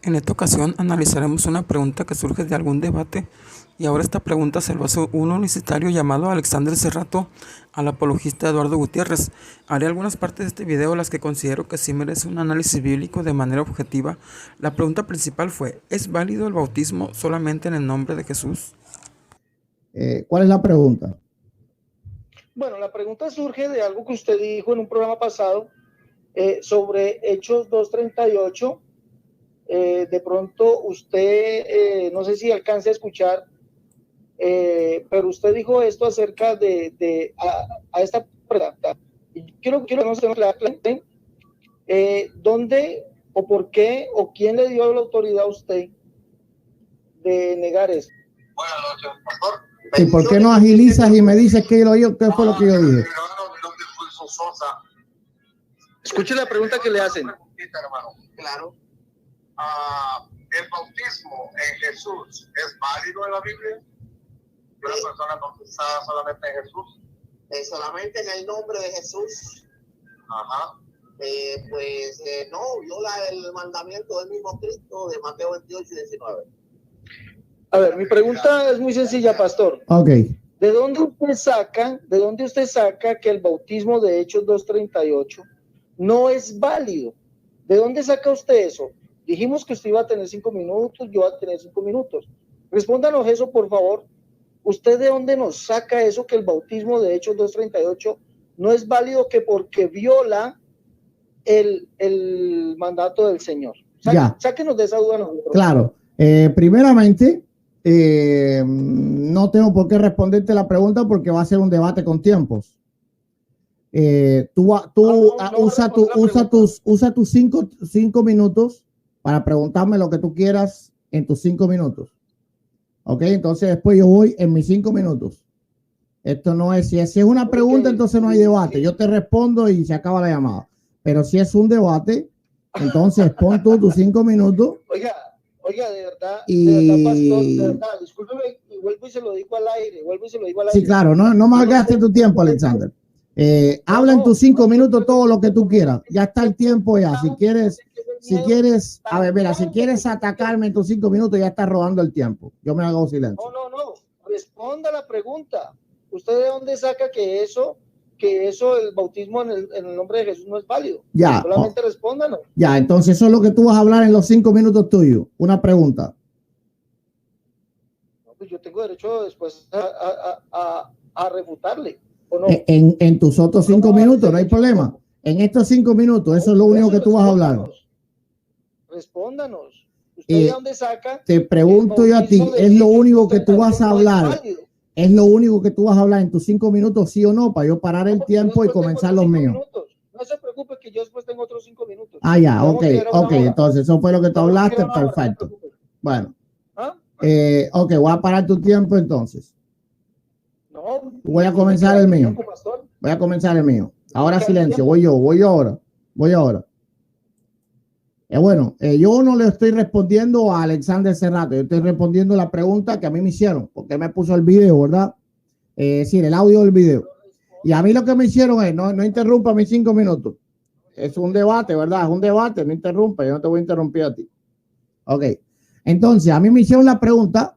En esta ocasión analizaremos una pregunta que surge de algún debate y ahora esta pregunta se lo hace un universitario llamado Alexander Serrato al apologista Eduardo Gutiérrez. Haré algunas partes de este video las que considero que sí merece un análisis bíblico de manera objetiva. La pregunta principal fue: ¿es válido el bautismo solamente en el nombre de Jesús? ¿Cuál es la pregunta? Bueno, la pregunta surge de algo que usted dijo en un programa pasado sobre Hechos 2:38. De pronto usted, no sé si alcance a escuchar, pero usted dijo esto acerca de esta pregunta. Quiero que no se me aclare dónde o por qué o quién le dio la autoridad a usted de negar eso. Buenas noches, pastor. ¿Y por qué no agilizas y me dices qué fue lo que yo dije? Escuche la pregunta que le hacen. Claro. ¿El bautismo en Jesús es válido en la Biblia? ¿Una persona bautizada solamente en Jesús? Solamente en el nombre de Jesús. Ajá. No, viola el mandamiento del mismo Cristo de Mateo 28:19. A ver, mi pregunta es muy sencilla, pastor. Ok. ¿De dónde usted saca que el bautismo de Hechos 2:38 no es válido? ¿De dónde saca usted eso? Dijimos que usted iba a tener 5 minutos, yo voy a tener 5 minutos. Respóndanos eso, por favor. ¿Usted de dónde nos saca eso que el bautismo de Hechos 2:38 no es válido, que porque viola el mandato del Señor? Sáquenos de esa duda nosotros. Claro. Primeramente, no tengo por qué responderte la pregunta porque va a ser un debate con tiempos. Usa tus 5 minutos para preguntarme lo que tú quieras en tus 5 minutos. Ok, entonces después yo voy en mis 5 minutos. Esto no es, si es una pregunta, entonces no hay debate. Yo te respondo y se acaba la llamada. Pero si es un debate, entonces pon tú tus 5 minutos. Oiga, de verdad, pastor, de verdad, discúlpeme, y vuelvo y se lo digo al aire, Sí, claro, no malgastes tu tiempo, Alexander. Habla en tus 5 minutos todo lo que tú quieras. Ya está el tiempo ya. Si quieres, a ver, mira, si quieres atacarme en tus 5 minutos, ya estás robando el tiempo. Yo me hago silencio. No. Responda la pregunta. ¿Usted de dónde saca que eso, el bautismo en el nombre de Jesús no es válido? Ya. Solamente respóndanos. Ya, entonces eso es lo que tú vas a hablar en los 5 minutos tuyos. Una pregunta. No, pues yo tengo derecho después a refutarle. ¿O no? En tus otros 5 minutos, no hay problema. En estos 5 minutos, eso es lo único que tú vas a hablar. Respóndanos. ¿Usted de dónde saca? Te pregunto yo a ti, ¿es lo único que tú vas a hablar? ¿Es lo único que tú vas a hablar en tus 5 minutos, sí o no? Para yo parar el tiempo y comenzar los míos. No se preocupe que yo después tengo otros 5 minutos. Ya, ok. Entonces eso fue lo que tú hablaste, perfecto. Bueno. Ok, voy a parar tu tiempo entonces. Voy a comenzar el mío. Ahora silencio, voy yo ahora. Bueno, yo no le estoy respondiendo a Alexander Serrato, yo estoy respondiendo la pregunta que a mí me hicieron, porque me puso el video, ¿verdad? Sí, el audio del video. Y a mí lo que me hicieron es, no interrumpa mis 5 minutos. Es un debate, ¿verdad? Es un debate, no interrumpa, yo no te voy a interrumpir a ti. Ok, entonces a mí me hicieron la pregunta,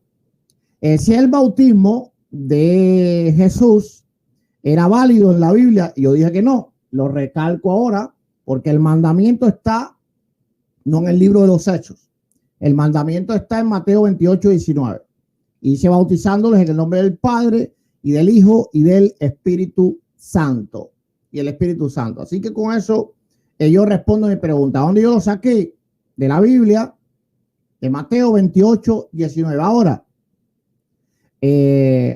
si el bautismo de Jesús era válido en la Biblia, y yo dije que no. Lo recalco ahora, porque el mandamiento está no en el libro de los Hechos. El mandamiento está en Mateo 28:19. Y dice: bautizándoles en el nombre del Padre y del Hijo y del Espíritu Santo. Y el Espíritu Santo. Así que con eso yo respondo mi pregunta. ¿Dónde yo lo saqué? De la Biblia, de Mateo 28:19. Ahora,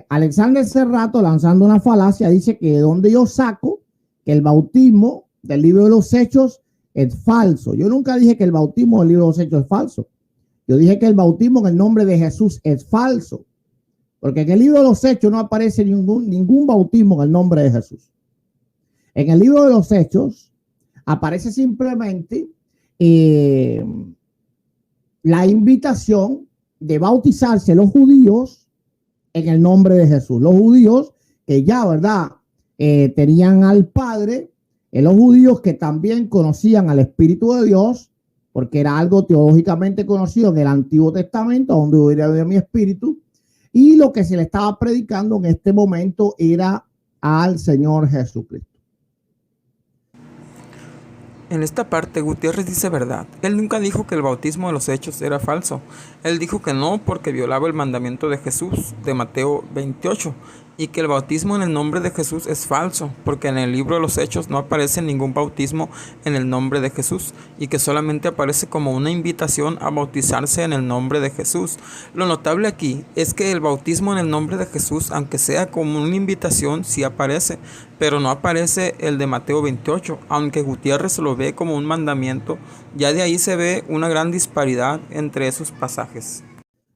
Alexander Serrato, lanzando una falacia, dice que de donde yo saco que el bautismo del libro de los Hechos es falso. Yo nunca dije que el bautismo del libro de los Hechos es falso. Yo dije que el bautismo en el nombre de Jesús es falso. Porque en el libro de los Hechos no aparece ningún bautismo en el nombre de Jesús. En el libro de los Hechos aparece simplemente la invitación de bautizarse los judíos en el nombre de Jesús. Los judíos que ya, ¿verdad? Tenían al Padre, los judíos que también conocían al Espíritu de Dios, porque era algo teológicamente conocido en el Antiguo Testamento, a donde hubiera de mi espíritu, y lo que se le estaba predicando en este momento era al Señor Jesucristo. En esta parte Gutiérrez dice verdad. Él nunca dijo que el bautismo de los hechos era falso. Él dijo que no porque violaba el mandamiento de Jesús de Mateo 28 y que el bautismo en el nombre de Jesús es falso porque en el libro de los hechos no aparece ningún bautismo en el nombre de Jesús y que solamente aparece como una invitación a bautizarse en el nombre de Jesús. Lo notable aquí es que el bautismo en el nombre de Jesús, aunque sea como una invitación, sí aparece, pero no aparece el de Mateo 28, aunque Gutiérrez lo ve como un mandamiento. Ya de ahí se ve una gran disparidad entre esos pasajes.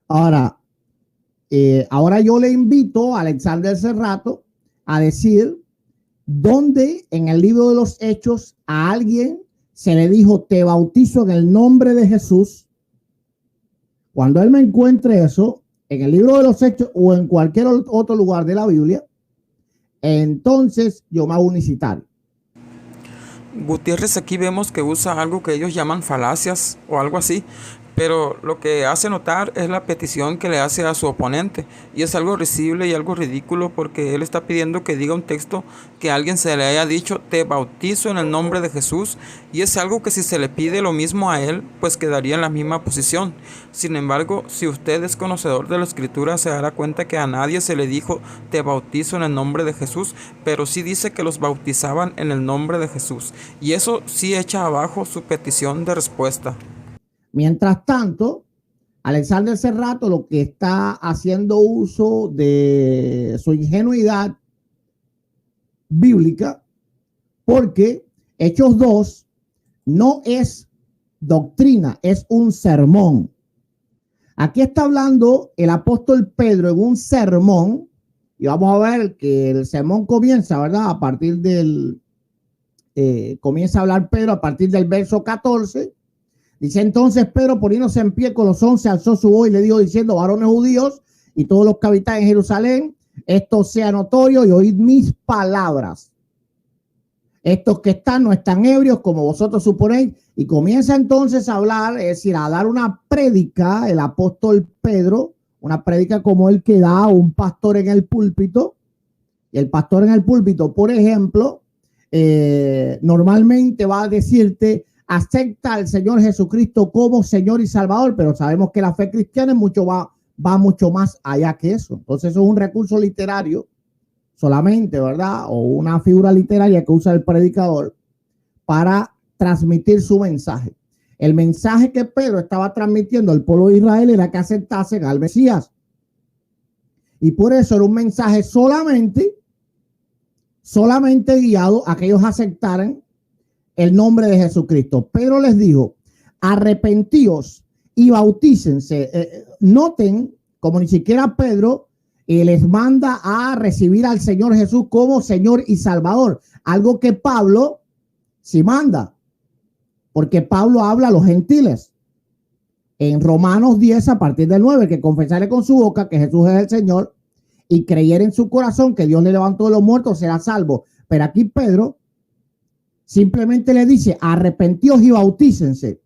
Ahora yo le invito a Alexander Serrato a decir dónde en el libro de los Hechos a alguien se le dijo te bautizo en el nombre de Jesús. Cuando él me encuentre eso en el libro de los Hechos o en cualquier otro lugar de la Biblia, entonces yo me hago unicitario. Gutiérrez aquí vemos que usa algo que ellos llaman falacias o algo así, pero lo que hace notar es la petición que le hace a su oponente, y es algo risible y algo ridículo porque él está pidiendo que diga un texto que a alguien se le haya dicho te bautizo en el nombre de Jesús, y es algo que si se le pide lo mismo a él, pues quedaría en la misma posición. Sin embargo, si usted es conocedor de la Escritura, se dará cuenta que a nadie se le dijo te bautizo en el nombre de Jesús, pero sí dice que los bautizaban en el nombre de Jesús, y eso sí echa abajo su petición de respuesta. Mientras tanto, Alexander Serrato lo que está haciendo uso de su ingenuidad bíblica, porque Hechos 2 no es doctrina, es un sermón. Aquí está hablando el apóstol Pedro en un sermón, y vamos a ver que el sermón comienza, ¿verdad? A partir del, comienza a hablar Pedro a partir del verso 14. Dice entonces Pedro, poniéndose en pie con los 11, alzó su voz y le dijo diciendo, varones judíos y todos los que habitan en Jerusalén, esto sea notorio y oíd mis palabras. Estos que están no están ebrios como vosotros suponéis. Y comienza entonces a hablar, es decir, a dar una prédica, el apóstol Pedro, una prédica como el que da un pastor en el púlpito. Y el pastor en el púlpito, por ejemplo, normalmente va a decirte, acepta al Señor Jesucristo como Señor y Salvador, pero sabemos que la fe cristiana es va mucho más allá que eso. Entonces eso es un recurso literario solamente, ¿verdad? O una figura literaria que usa el predicador para transmitir su mensaje. El mensaje que Pedro estaba transmitiendo al pueblo de Israel era que aceptasen al Mesías. Y por eso era un mensaje solamente guiado a que ellos aceptaran el nombre de Jesucristo. Pedro les dijo, arrepentíos y bautícense. Noten como ni siquiera Pedro les manda a recibir al Señor Jesús como Señor y Salvador. Algo que Pablo sí manda, porque Pablo habla a los gentiles. En Romanos 10, a partir del 9, que confesare con su boca que Jesús es el Señor y creyere en su corazón que Dios le levantó de los muertos, será salvo. Pero aquí Pedro simplemente le dice, arrepentíos y bautícense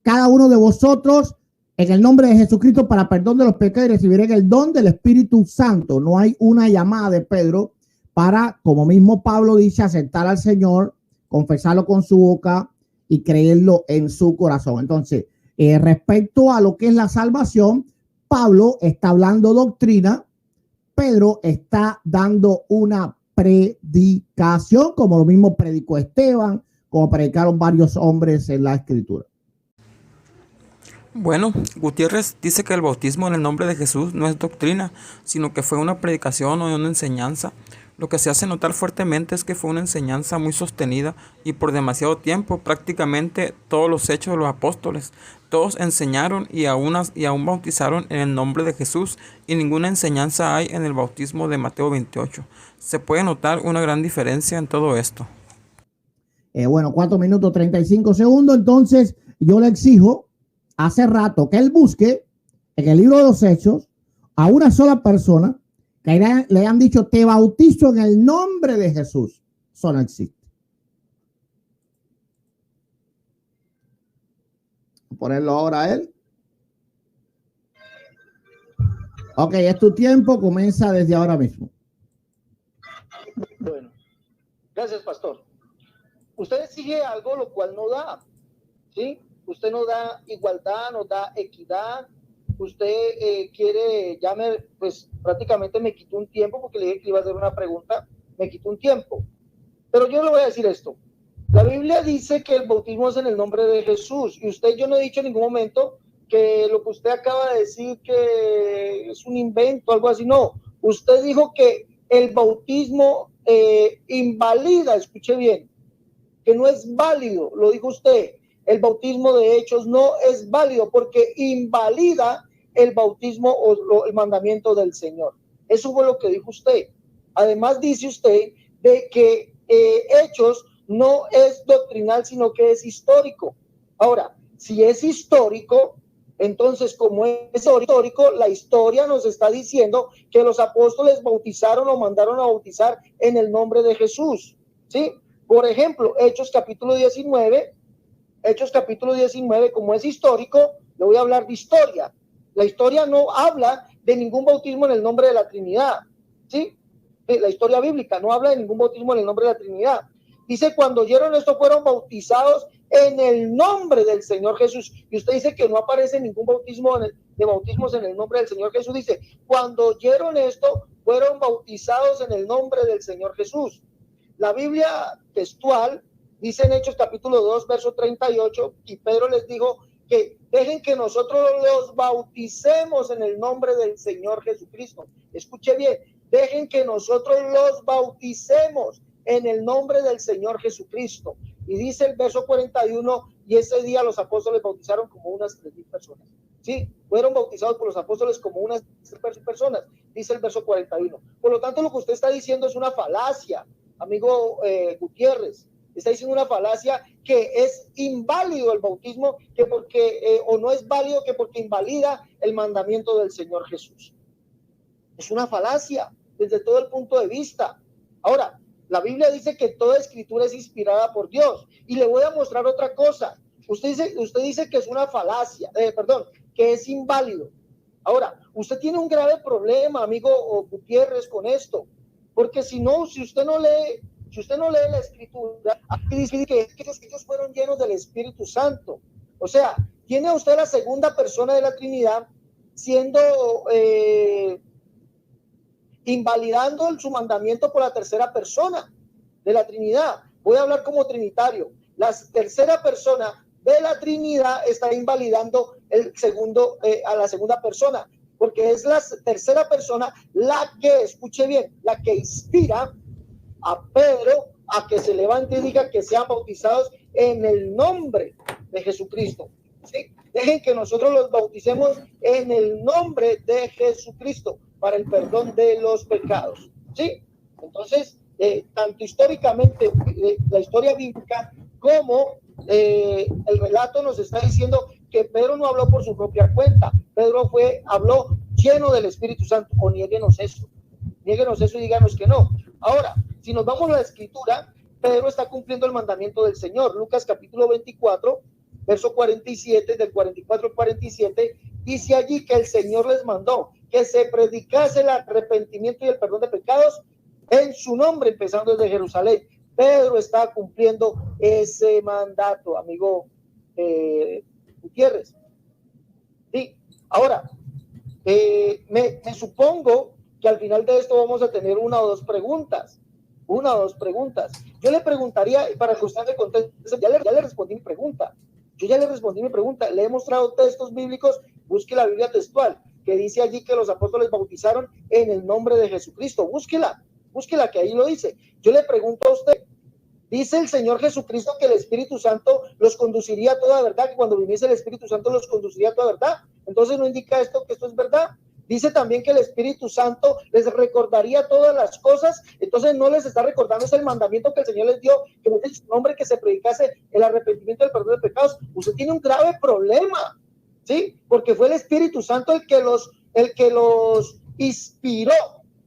cada uno de vosotros en el nombre de Jesucristo para perdón de los pecados y recibirán el don del Espíritu Santo. No hay una llamada de Pedro para, como mismo Pablo dice, aceptar al Señor, confesarlo con su boca y creerlo en su corazón. Entonces, respecto a lo que es la salvación, Pablo está hablando doctrina, Pedro está dando una predicación, como lo mismo predicó Esteban, como predicaron varios hombres en la Escritura. Bueno, Gutiérrez dice que el bautismo en el nombre de Jesús no es doctrina, sino que fue una predicación o una enseñanza. Lo que se hace notar fuertemente es que fue una enseñanza muy sostenida y por demasiado tiempo, prácticamente todos los hechos de los apóstoles. Todos enseñaron y aún bautizaron en el nombre de Jesús, y ninguna enseñanza hay en el bautismo de Mateo 28. Se puede notar una gran diferencia en todo esto. Bueno, 4 minutos 35 segundos. Entonces yo le exijo hace rato que él busque en el libro de los Hechos a una sola persona que le hayan dicho te bautizo en el nombre de Jesús. Eso no existe. ponerlo ahora a él. Ok, es tu tiempo, comienza desde ahora mismo. Bueno, gracias, pastor. Usted exige algo lo cual no da, ¿sí? Usted no da igualdad, no da equidad. Usted quiere, pues prácticamente me quitó un tiempo porque le dije que iba a hacer una pregunta, me quitó un tiempo. Pero yo le voy a decir esto. La Biblia dice que el bautismo es en el nombre de Jesús. Y yo no he dicho en ningún momento que lo que usted acaba de decir que es un invento, algo así. No, usted dijo que el bautismo invalida, escuche bien, que no es válido, lo dijo usted. El bautismo de hechos no es válido porque invalida el bautismo o el mandamiento del Señor. Eso fue lo que dijo usted. Además dice usted de que hechos no es doctrinal, sino que es histórico. Ahora, si es histórico, entonces como es histórico, la historia nos está diciendo que los apóstoles bautizaron o mandaron a bautizar en el nombre de Jesús, ¿sí? Por ejemplo, Hechos capítulo 19, como es histórico, le voy a hablar de historia. La historia no habla de ningún bautismo en el nombre de la Trinidad, ¿sí? La historia bíblica no habla de ningún bautismo en el nombre de la Trinidad. Dice, cuando oyeron esto fueron bautizados en el nombre del Señor Jesús. Y usted dice que no aparece ningún bautismo de bautismos en el nombre del Señor Jesús. Dice, cuando oyeron esto fueron bautizados en el nombre del Señor Jesús. La Biblia textual dice en Hechos capítulo 2, verso 38, y Pedro les dijo que dejen que nosotros los bauticemos en el nombre del Señor Jesucristo. Escuche bien, dejen que nosotros los bauticemos en el nombre del Señor Jesucristo. Y dice el verso 41, y ese día los apóstoles bautizaron como unas 3,000 personas. Sí, fueron bautizados por los apóstoles como unas 3,000 personas, dice el verso 41. Por lo tanto, lo que usted está diciendo es una falacia, amigo Gutiérrez. Está diciendo una falacia que es inválido el bautismo, que porque o no es válido que porque invalida el mandamiento del Señor Jesús. Es una falacia desde todo el punto de vista. Ahora, la Biblia dice que toda escritura es inspirada por Dios. Y le voy a mostrar otra cosa. Usted dice que es una falacia, que es inválido. Ahora, usted tiene un grave problema, amigo Gutiérrez, con esto. Porque si usted no lee la escritura, aquí dice que ellos fueron llenos del Espíritu Santo. O sea, tiene usted la segunda persona de la Trinidad siendo invalidando su mandamiento por la tercera persona de la Trinidad. Voy a hablar como trinitario. La tercera persona de la Trinidad está invalidando a la segunda persona, porque es la tercera persona la que, escuche bien, la que inspira a Pedro a que se levante y diga que sean bautizados en el nombre de Jesucristo. ¿Sí? Dejen que nosotros los bauticemos en el nombre de Jesucristo para el perdón de los pecados. ¿Sí? Entonces, tanto históricamente, la historia bíblica, como el relato nos está diciendo que Pedro no habló por su propia cuenta. Pedro habló lleno del Espíritu Santo. O niéguenos eso y díganos que no. Ahora, si nos vamos a la escritura, Pedro está cumpliendo el mandamiento del Señor. Lucas capítulo 24, verso 47, del 44 al 47, dice allí que el Señor les mandó que se predicase el arrepentimiento y el perdón de pecados en su nombre, empezando desde Jerusalén. Pedro está cumpliendo ese mandato, amigo Gutiérrez. Sí, ahora, me supongo que al final de esto vamos a tener una o dos preguntas. Yo le preguntaría, para que usted me conteste, ya le respondí mi pregunta. Le he mostrado textos bíblicos, busque la Biblia textual, que dice allí que los apóstoles bautizaron en el nombre de Jesucristo. Búsquela, que ahí lo dice. Yo le pregunto a usted, dice el Señor Jesucristo que el Espíritu Santo los conduciría a toda verdad, que cuando viniese el Espíritu Santo los conduciría a toda verdad. Entonces, ¿no indica esto que esto es verdad? Dice también que el Espíritu Santo les recordaría todas las cosas. Entonces no les está recordando ese el mandamiento que el Señor les dio, que en su nombre que se predicase el arrepentimiento y el perdón de pecados. Usted tiene un grave problema, ¿sí? Porque fue el Espíritu Santo el que los inspiró,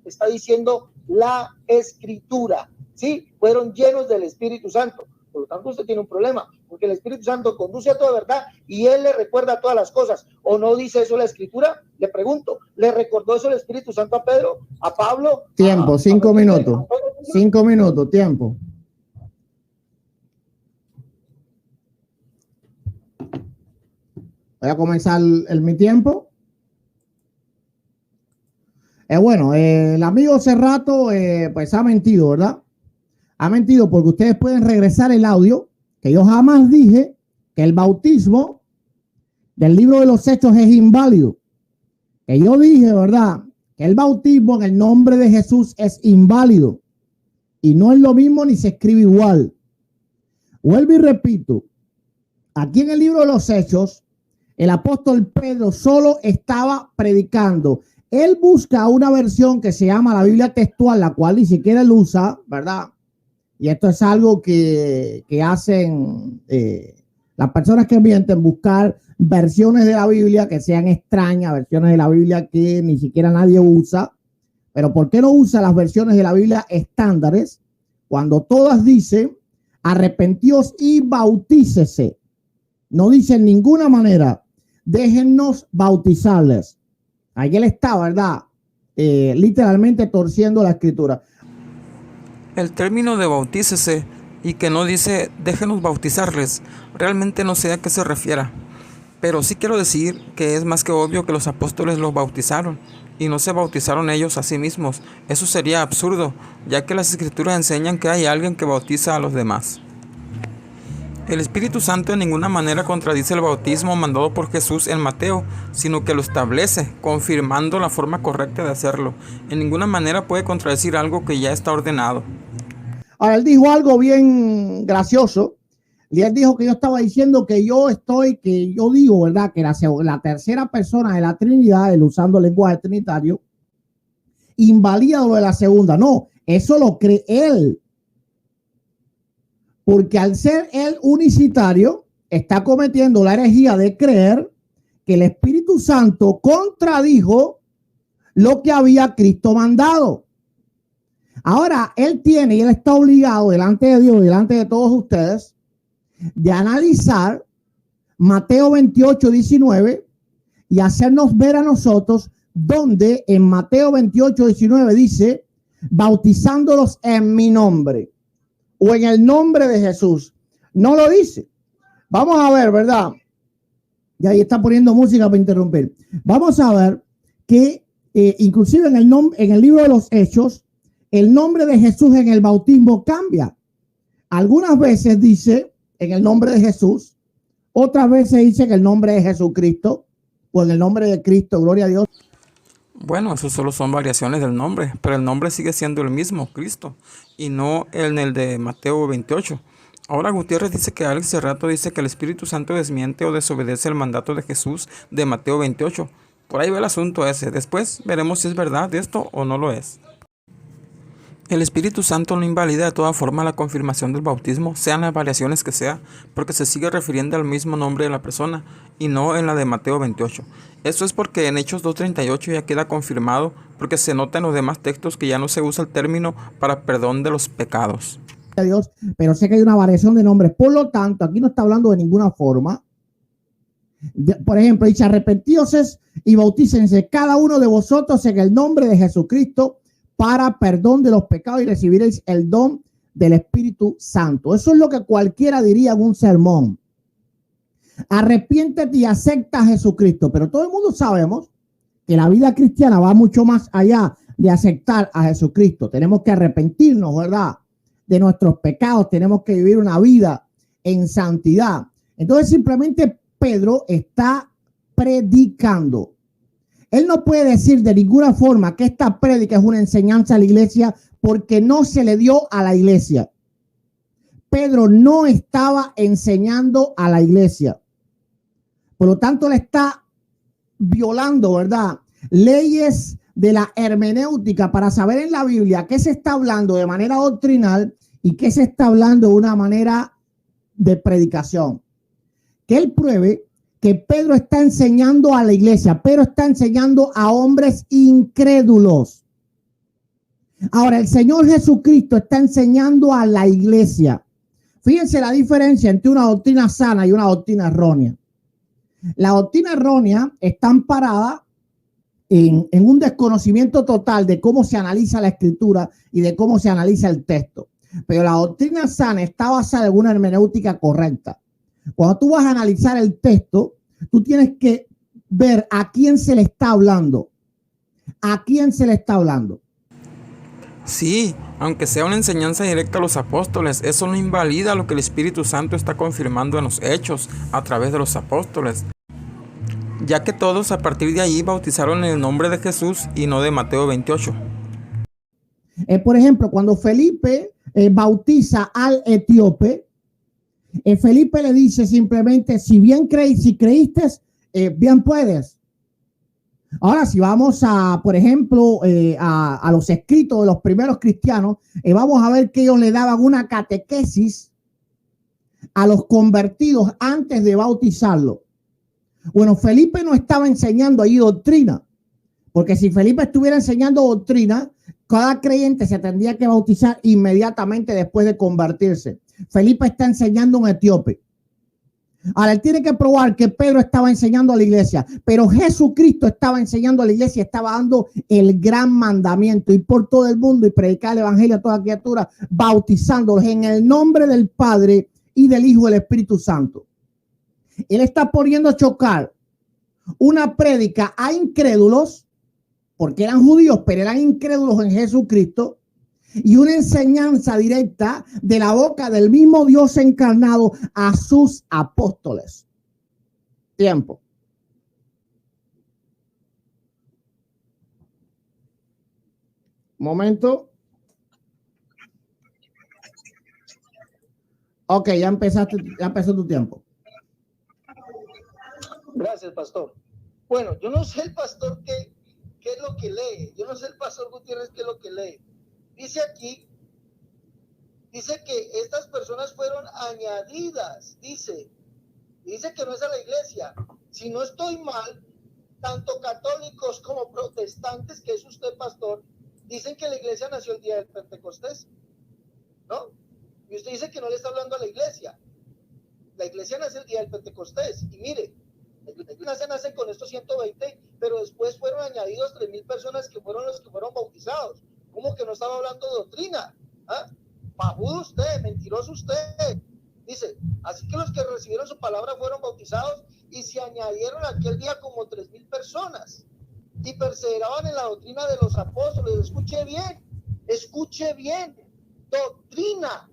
está diciendo la Escritura, ¿sí? Fueron llenos del Espíritu Santo. Por lo tanto, usted tiene un problema, porque el Espíritu Santo conduce a toda verdad y Él le recuerda todas las cosas. ¿O no dice eso la Escritura? Le pregunto, ¿le recordó eso el Espíritu Santo a Pedro, a Pablo? Tiempo, 5 minutos. 5 minutos, tiempo. Voy a comenzar mi tiempo. Bueno, el amigo Cerrato pues ha mentido, ¿verdad? Ha mentido porque ustedes pueden regresar el audio, que yo jamás dije que el bautismo del libro de los Hechos es inválido. Que yo dije, ¿verdad?, que el bautismo en el nombre de Jesús es inválido. Y no es lo mismo ni se escribe igual. Vuelvo y repito, aquí en el libro de los Hechos, el apóstol Pedro solo estaba predicando. Él busca una versión que se llama la Biblia textual, la cual ni siquiera él usa, ¿verdad? Y esto es algo que hacen las personas que mienten, buscar versiones de la Biblia que sean extrañas, versiones de la Biblia que ni siquiera nadie usa. Pero ¿por qué no usa las versiones de la Biblia estándares cuando todas dicen arrepentíos y bautícese? No dice en ninguna manera, déjennos bautizarles. Ahí él está, ¿verdad? Literalmente torciendo la escritura. El término de bautícese y que no dice déjenos bautizarles, realmente no sé a qué se refiera. Pero sí quiero decir que es más que obvio que los apóstoles los bautizaron y no se bautizaron ellos a sí mismos. Eso sería absurdo, ya que las escrituras enseñan que hay alguien que bautiza a los demás. El Espíritu Santo en ninguna manera contradice el bautismo mandado por Jesús en Mateo, sino que lo establece, confirmando la forma correcta de hacerlo. En ninguna manera puede contradecir algo que ya está ordenado. Ahora, él dijo algo bien gracioso. Y él dijo que yo estaba diciendo que yo digo, ¿verdad?, que la tercera persona de la Trinidad, él usando el lenguaje trinitario, invalida lo de la segunda. No, eso lo cree él. Porque al ser él unicitario, está cometiendo la herejía de creer que el Espíritu Santo contradijo lo que había Cristo mandado. Ahora, él está obligado delante de Dios, delante de todos ustedes, de analizar Mateo 28, 19 y hacernos ver a nosotros donde en Mateo 28, 19 dice, bautizándolos en mi nombre. O en el nombre de Jesús. No lo dice. Vamos a ver, ¿verdad? Y ahí está poniendo música para interrumpir. Vamos a ver que inclusive en el libro de los Hechos, el nombre de Jesús en el bautismo cambia. Algunas veces dice en el nombre de Jesús, otras veces dice que el nombre de Jesucristo o en el nombre de Cristo, gloria a Dios. Bueno, eso solo son variaciones del nombre, pero el nombre sigue siendo el mismo, Cristo, y no en el de Mateo 28. Ahora Gutiérrez dice que Alex Cerrato dice que el Espíritu Santo desmiente o desobedece el mandato de Jesús de Mateo 28. Por ahí va el asunto ese. Después veremos si es verdad esto o no lo es. El Espíritu Santo no invalida de toda forma la confirmación del bautismo, sean las variaciones que sea, porque se sigue refiriendo al mismo nombre de la persona y no en la de Mateo 28. Esto es porque en Hechos 2:38 ya queda confirmado, porque se nota en los demás textos que ya no se usa el término para perdón de los pecados. Dios, pero sé que hay una variación de nombres. Por lo tanto, aquí no está hablando de ninguna forma. Por ejemplo, dice arrepentíos y bautícense cada uno de vosotros en el nombre de Jesucristo para perdón de los pecados y recibiréis el don del Espíritu Santo. Eso es lo que cualquiera diría en un sermón. Arrepiéntete y acepta a Jesucristo. Pero todo el mundo sabemos que la vida cristiana va mucho más allá de aceptar a Jesucristo. Tenemos que arrepentirnos, ¿verdad?, de nuestros pecados. Tenemos que vivir una vida en santidad. Entonces simplemente Pedro está predicando. Él no puede decir de ninguna forma que esta prédica es una enseñanza a la iglesia porque no se le dio a la iglesia. Pedro no estaba enseñando a la iglesia. Por lo tanto, le está violando, ¿verdad?, leyes de la hermenéutica para saber en la Biblia qué se está hablando de manera doctrinal y qué se está hablando de una manera de predicación. Que él pruebe que Pedro está enseñando a la iglesia, pero está enseñando a hombres incrédulos. Ahora, el Señor Jesucristo está enseñando a la iglesia. Fíjense la diferencia entre una doctrina sana y una doctrina errónea. La doctrina errónea está amparada en un desconocimiento total de cómo se analiza la escritura y de cómo se analiza el texto. Pero la doctrina sana está basada en una hermenéutica correcta. Cuando tú vas a analizar el texto, tú tienes que ver a quién se le está hablando. ¿A quién se le está hablando? Sí, aunque sea una enseñanza directa a los apóstoles, eso no invalida lo que el Espíritu Santo está confirmando en los hechos a través de los apóstoles, ya que todos a partir de allí bautizaron en el nombre de Jesús y no de Mateo 28. Por ejemplo, cuando Felipe bautiza al etíope, Felipe le dice simplemente, si creíste, bien puedes. Ahora, si vamos a, por ejemplo, a los escritos de los primeros cristianos, vamos a ver que ellos le daban una catequesis a los convertidos antes de bautizarlo. Bueno, Felipe no estaba enseñando ahí doctrina, porque si Felipe estuviera enseñando doctrina, cada creyente se tendría que bautizar inmediatamente después de convertirse. Felipe está enseñando a un etíope. Ahora, él tiene que probar que Pedro estaba enseñando a la iglesia, pero Jesucristo estaba enseñando a la iglesia, estaba dando el gran mandamiento, ir por todo el mundo y predicar el evangelio a toda criatura, bautizándolos en el nombre del Padre y del Hijo y del Espíritu Santo. Él está poniendo a chocar una prédica a incrédulos, porque eran judíos, pero eran incrédulos en Jesucristo, y una enseñanza directa de la boca del mismo Dios encarnado a sus apóstoles. Tiempo. Momento. Ok, ya empezó tu tiempo. Gracias, pastor. Bueno, yo no sé el pastor qué es lo que lee. Yo no sé el pastor Gutiérrez qué es lo que lee. Dice aquí, dice que estas personas fueron añadidas, dice que no es a la iglesia. Si no estoy mal, tanto católicos como protestantes, que es usted, pastor, dicen que la iglesia nació el día del Pentecostés, ¿no? Y usted dice que no le está hablando a la iglesia. La iglesia nace el día del Pentecostés. Y mire, la iglesia nace con estos 120, pero después fueron añadidos 3,000 personas que fueron los que fueron bautizados. ¿Cómo que no estaba hablando de doctrina? ¿Ah? Pajudo usted, mentiroso usted. Dice, así que los que recibieron su palabra fueron bautizados y se añadieron aquel día como 3,000 personas y perseveraban en la doctrina de los apóstoles. Escuche bien, doctrina.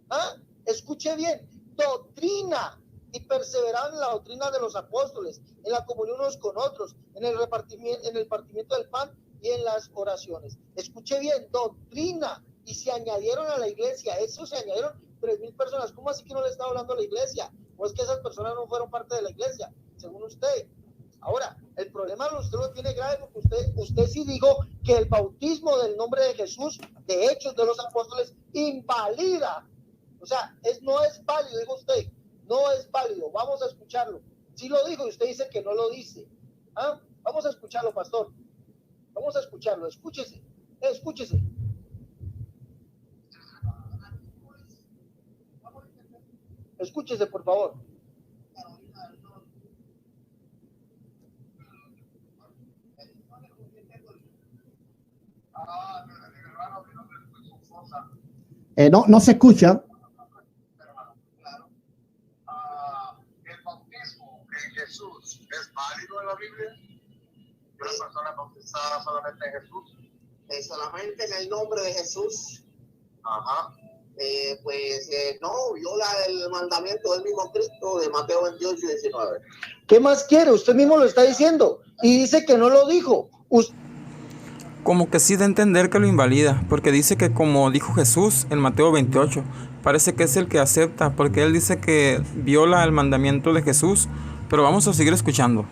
¿Ah? Escuche bien, doctrina. Y perseveraban en la doctrina de los apóstoles, en la comunión unos con otros, en el partimiento del pan y en las oraciones. Escuche bien, doctrina. Y se añadieron a la iglesia. Eso se añadieron 3,000 personas. ¿Cómo así que no le está hablando a la iglesia? ¿O es que esas personas no fueron parte de la iglesia? Según usted. Ahora, el problema usted lo tiene grave porque usted sí dijo que el bautismo del nombre de Jesús, de Hechos de los Apóstoles, invalida. O sea, no es válido, dijo usted. No es válido. Vamos a escucharlo. Sí lo dijo y usted dice que no lo dice. ¿Ah? Vamos a escucharlo, pastor. Vamos a escucharlo. Escúchese. Escúchese. Escúchese, por favor. No se escucha. ¿El bautismo en Jesús es válido en la Biblia? ¿Una persona bautizada solamente en Jesús? Solamente en el nombre de Jesús. Ajá. No, viola el mandamiento del mismo Cristo de Mateo 28 y 19. ¿Qué más quiere? Usted mismo lo está diciendo y dice que no lo dijo. Como que sí da a entender que lo invalida, porque dice que como dijo Jesús en Mateo 28, parece que es el que acepta, porque él dice que viola el mandamiento de Jesús, pero vamos a seguir escuchando.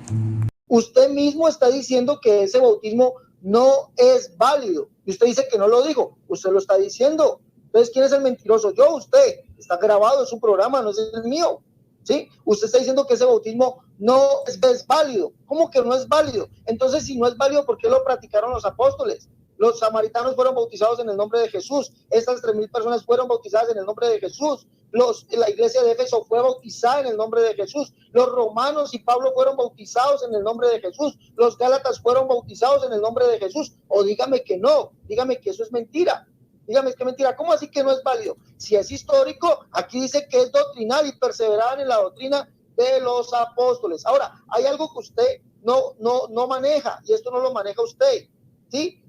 Usted mismo está diciendo que ese bautismo no es válido y usted dice que no lo dijo. Usted lo está diciendo. Entonces, ¿quién es el mentiroso? Yo, usted. Está grabado en su programa, no es el mío. ¿Sí? Usted está diciendo que ese bautismo no es válido. ¿Cómo que no es válido? Entonces, si no es válido, ¿por qué lo practicaron los apóstoles? Los samaritanos fueron bautizados en el nombre de Jesús. Estas 3,000 personas fueron bautizadas en el nombre de Jesús. La iglesia de Éfeso fue bautizada en el nombre de Jesús. Los romanos y Pablo fueron bautizados en el nombre de Jesús. Los gálatas fueron bautizados en el nombre de Jesús. O dígame que no, dígame que eso es mentira. Dígame que es mentira. ¿Cómo así que no es válido? Si es histórico, aquí dice que es doctrinal y perseveraban en la doctrina de los apóstoles. Ahora, hay algo que usted no maneja, y esto no lo maneja usted, ¿sí?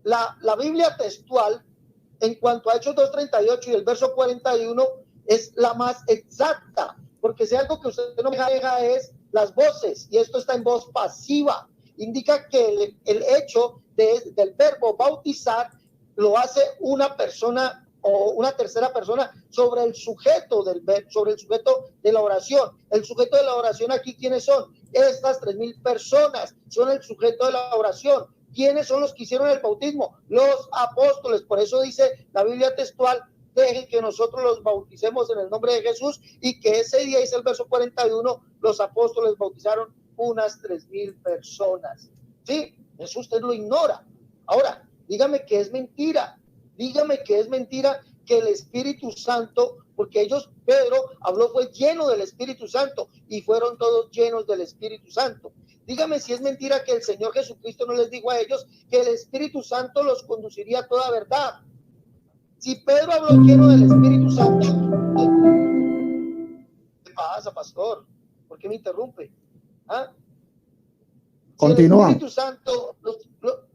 La Biblia textual, en cuanto a Hechos 2:38 y el verso 41, es la más exacta, porque si algo que usted no maneja es las voces, y esto está en voz pasiva. Indica que el hecho del verbo bautizar lo hace una persona o una tercera persona sobre el sujeto sobre el sujeto de la oración. El sujeto de la oración aquí, ¿quiénes son? Estas 3,000 personas son el sujeto de la oración. ¿Quiénes son los que hicieron el bautismo? Los apóstoles. Por eso dice la Biblia textual, dejen que nosotros los bauticemos en el nombre de Jesús, y que ese día, dice el verso 41, los apóstoles bautizaron unas 3,000 personas. ¿Sí? Eso usted lo ignora. Ahora, dígame que es mentira. Dígame que es mentira que el Espíritu Santo, porque Pedro habló, fue lleno del Espíritu Santo, y fueron todos llenos del Espíritu Santo. Dígame si es mentira que el Señor Jesucristo no les dijo a ellos que el Espíritu Santo los conduciría a toda verdad. Si Pedro habló lleno del Espíritu Santo, ¿qué pasa, pastor? ¿Por qué me interrumpe? ¿Ah? Continúa. Si el Espíritu Santo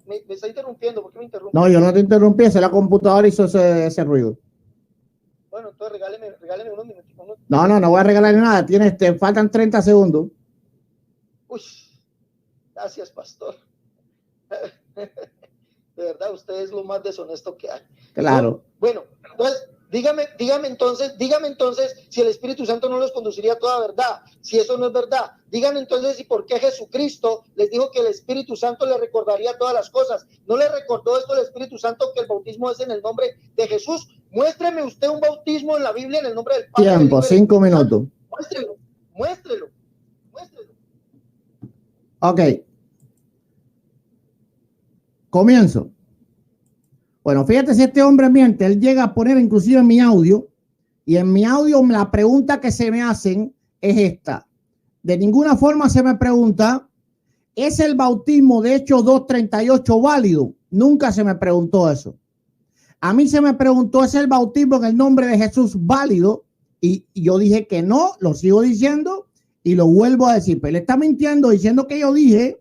me está interrumpiendo, ¿por qué me interrumpe? No, yo no te interrumpí, ese la computadora hizo ese ruido. Bueno, entonces regáleme unos minutos. No voy a regalar nada, te faltan 30 segundos. Uy, gracias, pastor. De verdad, usted es lo más deshonesto que hay. Claro. ¿No? Bueno, entonces, dígame entonces si el Espíritu Santo no los conduciría a toda verdad, si eso no es verdad. Díganme entonces si por qué Jesucristo les dijo que el Espíritu Santo le recordaría todas las cosas. ¿No le recordó esto el Espíritu Santo, que el bautismo es en el nombre de Jesús? Muéstreme usted un bautismo en la Biblia en el nombre del Padre. Tiempo, 5 minutos. Muéstrelo. Ok. Comienzo. Bueno, fíjate si este hombre miente. Él llega a poner inclusive en mi audio, y en mi audio la pregunta que se me hacen es esta. De ninguna forma se me pregunta, ¿es el bautismo de Hechos 2:38 válido? Nunca se me preguntó eso. A mí se me preguntó, ¿es el bautismo en el nombre de Jesús válido? Y yo dije que no, lo sigo diciendo y lo vuelvo a decir. Pero él está mintiendo diciendo que yo dije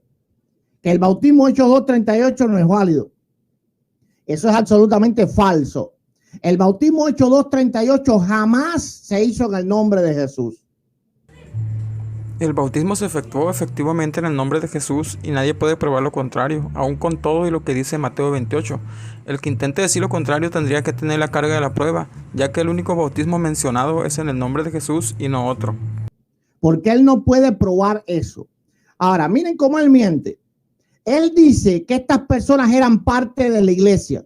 que el bautismo Hechos 2:38 no es válido. Eso es absolutamente falso. El bautismo Hechos 2:38 jamás se hizo en el nombre de Jesús. El bautismo se efectuó efectivamente en el nombre de Jesús, y nadie puede probar lo contrario, aun con todo y lo que dice Mateo 28. El que intente decir lo contrario tendría que tener la carga de la prueba, ya que el único bautismo mencionado es en el nombre de Jesús y no otro. Porque él no puede probar eso. Ahora, miren cómo él miente. Él dice que estas personas eran parte de la iglesia,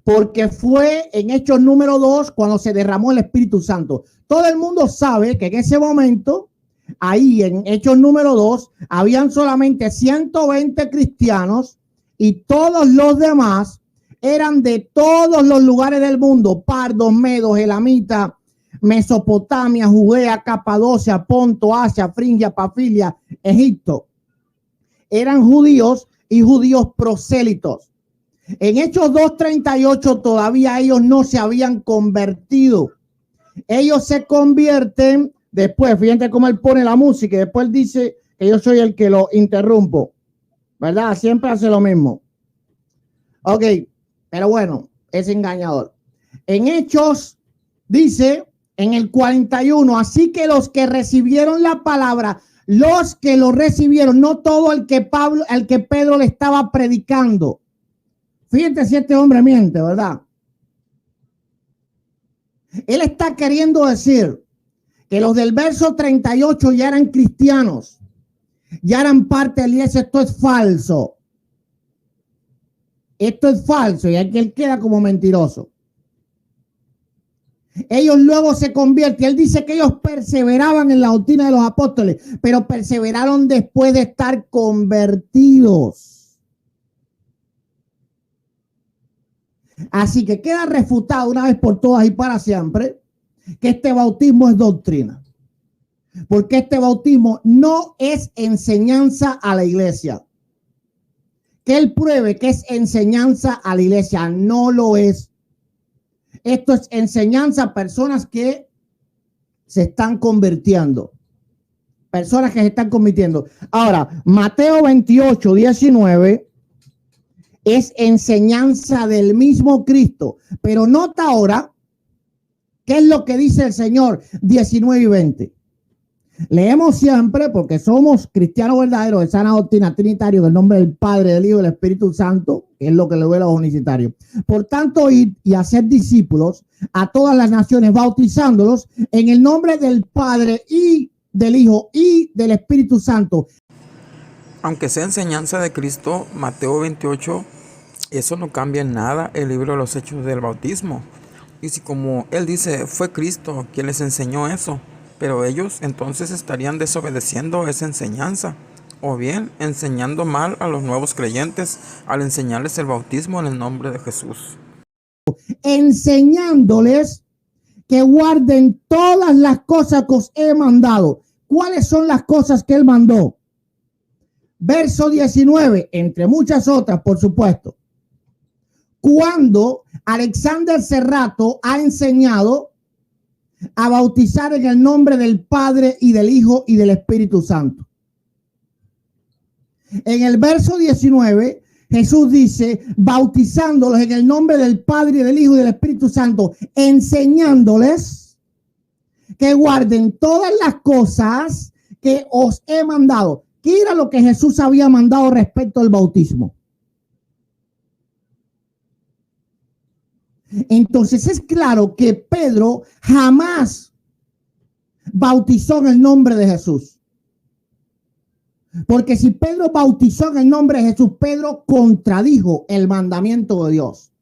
porque fue en Hechos número 2 cuando se derramó el Espíritu Santo. Todo el mundo sabe que en ese momento, ahí en Hechos número 2, habían solamente 120 cristianos, y todos los demás eran de todos los lugares del mundo: pardos, medos, elamitas, Mesopotamia, Judea, Capadocia, Ponto, Asia, Frigia, Pafilia, Egipto. Eran judíos y judíos prosélitos. En Hechos 2:38 todavía ellos no se habían convertido. Ellos se convierten después. Fíjense cómo él pone la música y después dice que yo soy el que lo interrumpo, ¿verdad? Siempre hace lo mismo. Ok, pero bueno, es engañador. En Hechos dice en el 41, así que los que recibieron la palabra, los que lo recibieron, no todo el que Pedro le estaba predicando. Fíjate si este hombre miente, ¿verdad? Él está queriendo decir que los del verso 38 ya eran cristianos, ya eran parte de la iglesia. Esto es falso. Esto es falso, y aquí él queda como mentiroso. Ellos luego se convierten. Él dice que ellos perseveraban en la doctrina de los apóstoles, pero perseveraron después de estar convertidos. Así que queda refutado una vez por todas y para siempre que este bautismo es doctrina. Porque este bautismo no es enseñanza a la iglesia. Que él pruebe que es enseñanza a la iglesia. No lo es. Esto es enseñanza a personas que se están convirtiendo. Personas que se están convirtiendo. Ahora, Mateo 28, 19 es enseñanza del mismo Cristo. Pero nota ahora qué es lo que dice el Señor 19 y 20. Leemos siempre, porque somos cristianos verdaderos de sana doctrina trinitario, en el nombre del Padre, del Hijo y del Espíritu Santo, que es lo que le doy a los unicitarios. Por tanto, ir y hacer discípulos a todas las naciones, bautizándolos en el nombre del Padre y del Hijo y del Espíritu Santo. Aunque sea enseñanza de Cristo, Mateo 28, eso no cambia en nada el libro de los hechos del bautismo. Y si, como él dice, fue Cristo quien les enseñó eso, pero ellos entonces estarían desobedeciendo esa enseñanza, o bien enseñando mal a los nuevos creyentes al enseñarles el bautismo en el nombre de Jesús. Enseñándoles que guarden todas las cosas que os he mandado. ¿Cuáles son las cosas que él mandó? Verso 19, entre muchas otras, por supuesto. Cuando Alexander Serrato ha enseñado a bautizar en el nombre del Padre y del Hijo y del Espíritu Santo. En el verso 19, Jesús dice, bautizándolos en el nombre del Padre y del Hijo y del Espíritu Santo, enseñándoles que guarden todas las cosas que os he mandado. ¿Qué era lo que Jesús había mandado respecto al bautismo? Entonces es claro que Pedro jamás bautizó en el nombre de Jesús. Porque si Pedro bautizó en el nombre de Jesús, Pedro contradijo el mandamiento de Dios.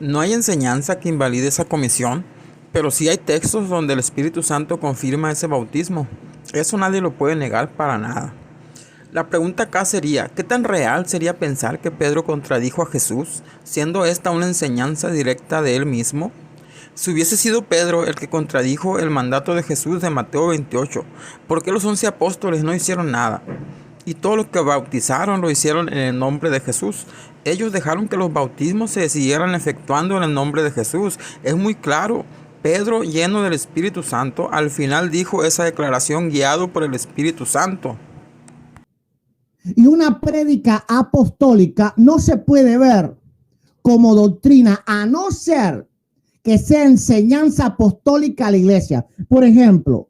No hay enseñanza que invalide esa comisión, pero sí hay textos donde el Espíritu Santo confirma ese bautismo. Eso nadie lo puede negar para nada. La pregunta acá sería, ¿qué tan real sería pensar que Pedro contradijo a Jesús, siendo esta una enseñanza directa de él mismo? Si hubiese sido Pedro el que contradijo el mandato de Jesús de Mateo 28, ¿por qué los 11 apóstoles no hicieron nada? Y todos los que bautizaron lo hicieron en el nombre de Jesús. Ellos dejaron que los bautismos se siguieran efectuando en el nombre de Jesús. Es muy claro. Pedro, lleno del Espíritu Santo, al final dijo esa declaración guiado por el Espíritu Santo. Y una prédica apostólica no se puede ver como doctrina a no ser que sea enseñanza apostólica a la iglesia. Por ejemplo,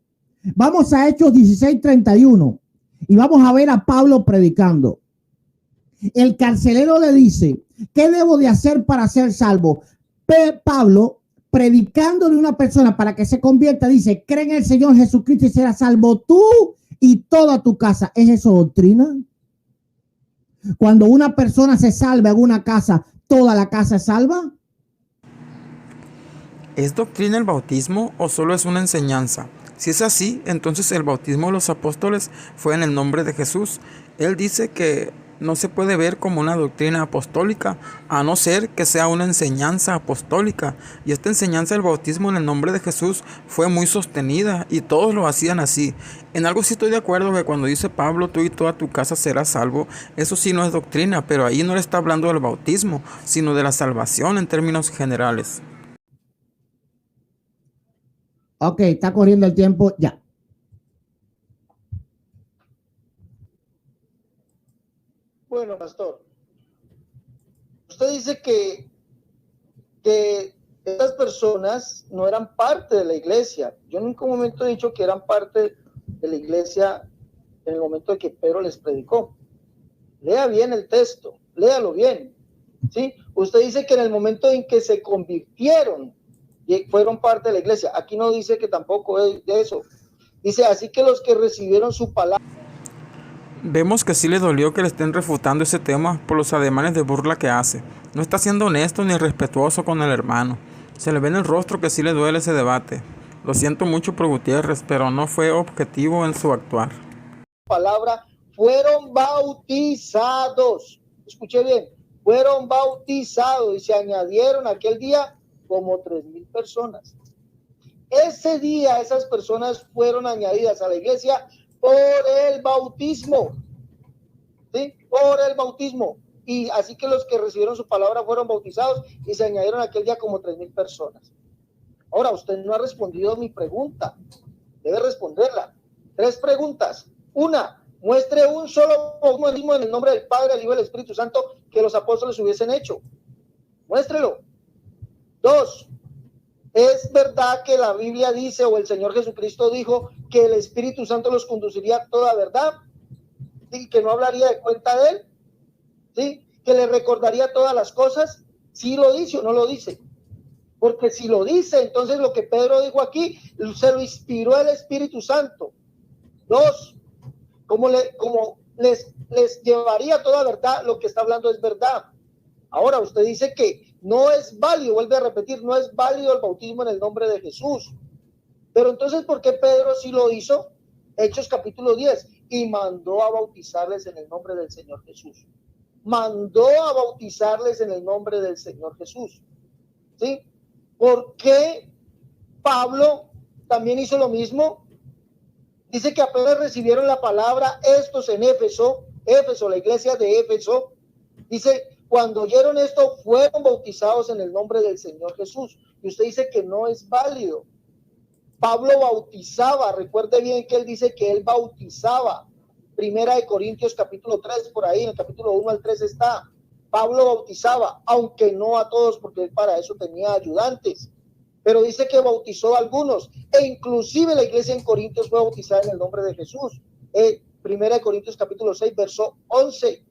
vamos a Hechos 16:31 y vamos a ver a Pablo predicando. El carcelero le dice, ¿qué debo de hacer para ser salvo? Pablo, predicándole a una persona para que se convierta, dice, cree en el Señor Jesucristo y serás salvo tú y toda tu casa. ¿Es eso doctrina? Cuando una persona se salva en una casa, ¿toda la casa es salva? ¿Es doctrina el bautismo o solo es una enseñanza? Si es así, entonces el bautismo de los apóstoles fue en el nombre de Jesús. Él dice que no se puede ver como una doctrina apostólica, a no ser que sea una enseñanza apostólica. Y esta enseñanza del bautismo en el nombre de Jesús fue muy sostenida y todos lo hacían así. En algo sí estoy de acuerdo, que cuando dice Pablo, tú y toda tu casa serás salvo, eso sí no es doctrina, pero ahí no le está hablando del bautismo, sino de la salvación en términos generales. Ok, está corriendo el tiempo ya. Bueno, pastor, usted dice que estas personas no eran parte de la iglesia. Yo en ningún momento he dicho que eran parte de la iglesia en el momento de que Pedro les predicó. Lea bien el texto, léalo bien, ¿sí? Usted dice que en el momento en que se convirtieron y fueron parte de la iglesia. Aquí no dice que tampoco es de eso. Dice, así que los que recibieron su palabra. Vemos que sí le dolió que le estén refutando ese tema por los ademanes de burla que hace. No está siendo honesto ni respetuoso con el hermano. Se le ve en el rostro que sí le duele ese debate. Lo siento mucho por Gutiérrez, pero no fue objetivo en su actuar. Palabra, fueron bautizados. Escuche bien, fueron bautizados y se añadieron aquel día como 3,000 personas. Ese día esas personas fueron añadidas a la iglesia por el bautismo, ¿sí? Por el bautismo. Y así que los que recibieron su palabra fueron bautizados y se añadieron aquel día como 3,000 personas. Ahora, usted no ha respondido a mi pregunta. Debe responderla. 3 preguntas. Una, muestre un solo bautismo en el nombre del Padre, del Hijo y del Espíritu Santo que los apóstoles hubiesen hecho. Muéstrelo. 2, ¿es verdad que la Biblia dice o el Señor Jesucristo dijo que el Espíritu Santo los conduciría a toda verdad? ¿Sí? ¿Que no hablaría de cuenta de él? ¿Sí? ¿Que le recordaría todas las cosas? ¿Sí lo dice o no lo dice? Porque si lo dice, entonces lo que Pedro dijo aquí, se lo inspiró el Espíritu Santo. 2, ¿cómo les llevaría a toda verdad? Lo que está hablando es verdad. Ahora, usted dice que no es válido, vuelve a repetir, no es válido el bautismo en el nombre de Jesús. Pero entonces, ¿por qué Pedro sí lo hizo? Hechos capítulo 10, y mandó a bautizarles en el nombre del Señor Jesús. Mandó a bautizarles en el nombre del Señor Jesús. ¿Sí? ¿Por qué Pablo también hizo lo mismo? Dice que apenas recibieron la palabra estos en Éfeso, la iglesia de Éfeso, dice, cuando oyeron esto fueron bautizados en el nombre del Señor Jesús. Y usted dice que no es válido. Pablo bautizaba, recuerde bien que él dice que él bautizaba. Primera de Corintios capítulo 3, por ahí en el capítulo 1 al 3 está. Pablo bautizaba, aunque no a todos, porque él para eso tenía ayudantes. Pero dice que bautizó a algunos, e inclusive la iglesia en Corintios fue bautizada en el nombre de Jesús. Primera de Corintios capítulo 6, verso 11.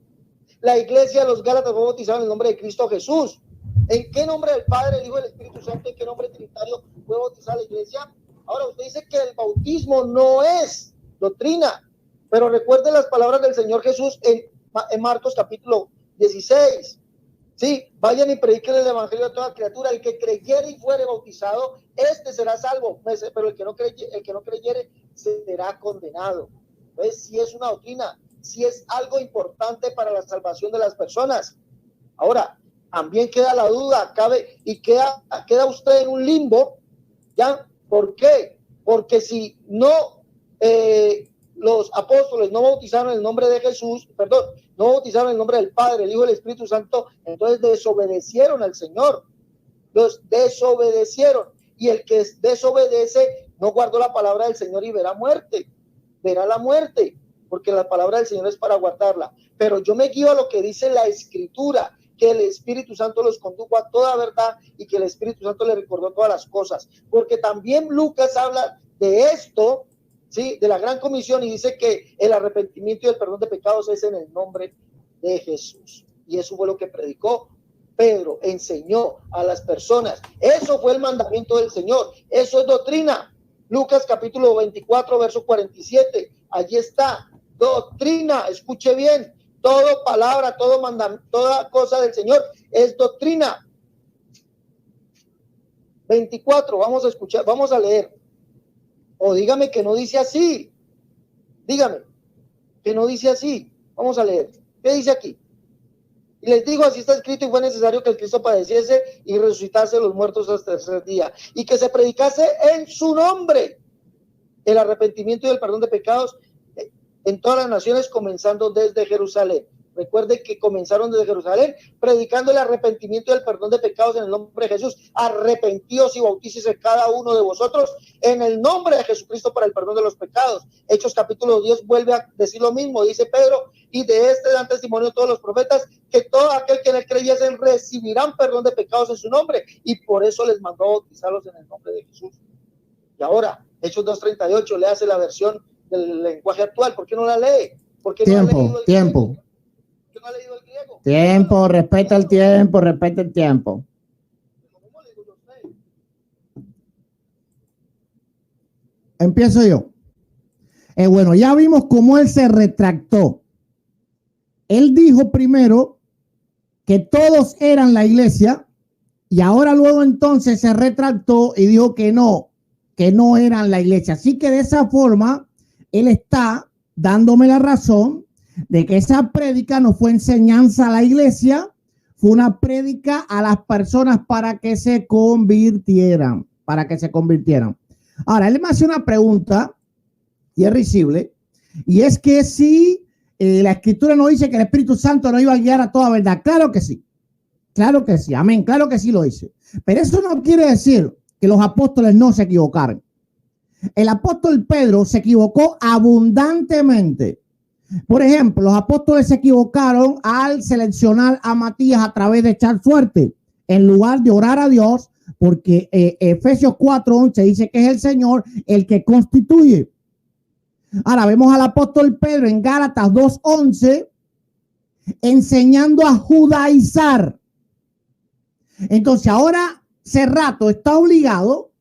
La iglesia de los Gálatas fue bautizada en el nombre de Cristo Jesús. ¿En qué nombre del Padre, el Hijo y el Espíritu Santo, en qué nombre trinitario fue bautizada la iglesia? Ahora usted dice que el bautismo no es doctrina, pero recuerde las palabras del Señor Jesús en Marcos capítulo 16. Sí, vayan y prediquen el evangelio a toda criatura. El que creyere y fuere bautizado, este será salvo, pero el que no creyere será condenado. Entonces, si es una doctrina, si es algo importante para la salvación de las personas. Ahora, también queda la duda, queda usted en un limbo, ¿ya? ¿Por qué? Porque si no, los apóstoles no bautizaron en el nombre de Jesús, no bautizaron en el nombre del Padre, el Hijo y el Espíritu Santo, entonces desobedecieron al Señor. Los desobedecieron. Y el que desobedece no guardó la palabra del Señor y verá la muerte, porque la palabra del Señor es para guardarla. Pero yo me guío a lo que dice la Escritura, que el Espíritu Santo los condujo a toda verdad y que el Espíritu Santo le recordó todas las cosas. Porque también Lucas habla de esto, ¿sí? De la gran comisión, y dice que el arrepentimiento y el perdón de pecados es en el nombre de Jesús. Y eso fue lo que predicó Pedro, enseñó a las personas. Eso fue el mandamiento del Señor. Eso es doctrina. Lucas capítulo 24, verso 47. Allí está. Doctrina. Escuche bien. Todo palabra, todo mandamiento, toda cosa del Señor es doctrina. 24. Vamos a escuchar, vamos a leer. O dígame que no dice así. Dígame que no dice así. Vamos a leer. ¿Qué dice aquí? Y les digo, así está escrito, y fue necesario que el Cristo padeciese y resucitase de los muertos hasta el tercer día, y que se predicase en su nombre el arrepentimiento y el perdón de pecados en todas las naciones, comenzando desde Jerusalén. Recuerde que comenzaron desde Jerusalén, predicando el arrepentimiento y el perdón de pecados en el nombre de Jesús. Arrepentíos y bautícese cada uno de vosotros en el nombre de Jesucristo para el perdón de los pecados. Hechos capítulo 10 vuelve a decir lo mismo, dice Pedro, y de este dan testimonio todos los profetas, que todo aquel que en él creyese recibirán perdón de pecados en su nombre, y por eso les mandó a bautizarlos en el nombre de Jesús. Y ahora, Hechos 2:38, le hace la versión del lenguaje actual. ¿Por qué no la lee? ¿Por qué no Tiempo. ¿No ha leído el griego? Tiempo, respeta el tiempo, respeta el tiempo. Empiezo yo. Bueno, ya vimos cómo él se retractó. Él dijo primero que todos eran la iglesia, y ahora luego entonces se retractó y dijo que no eran la iglesia. Así que de esa forma él está dándome la razón de que esa prédica no fue enseñanza a la iglesia, fue una prédica a las personas para que se convirtieran, Ahora, él me hace una pregunta y es risible, y es que si la escritura no dice que el Espíritu Santo no iba a guiar a toda verdad. Claro que sí, amén, claro que sí lo dice. Pero eso no quiere decir que los apóstoles no se equivocaron. El apóstol Pedro se equivocó abundantemente. Por ejemplo, los apóstoles se equivocaron al seleccionar a Matías a través de echar suerte, en lugar de orar a Dios, porque Efesios 4:11 dice que es el Señor el que constituye. Ahora vemos al apóstol Pedro en Gálatas 2:11 enseñando a judaizar. Entonces ahora Cerrato está obligado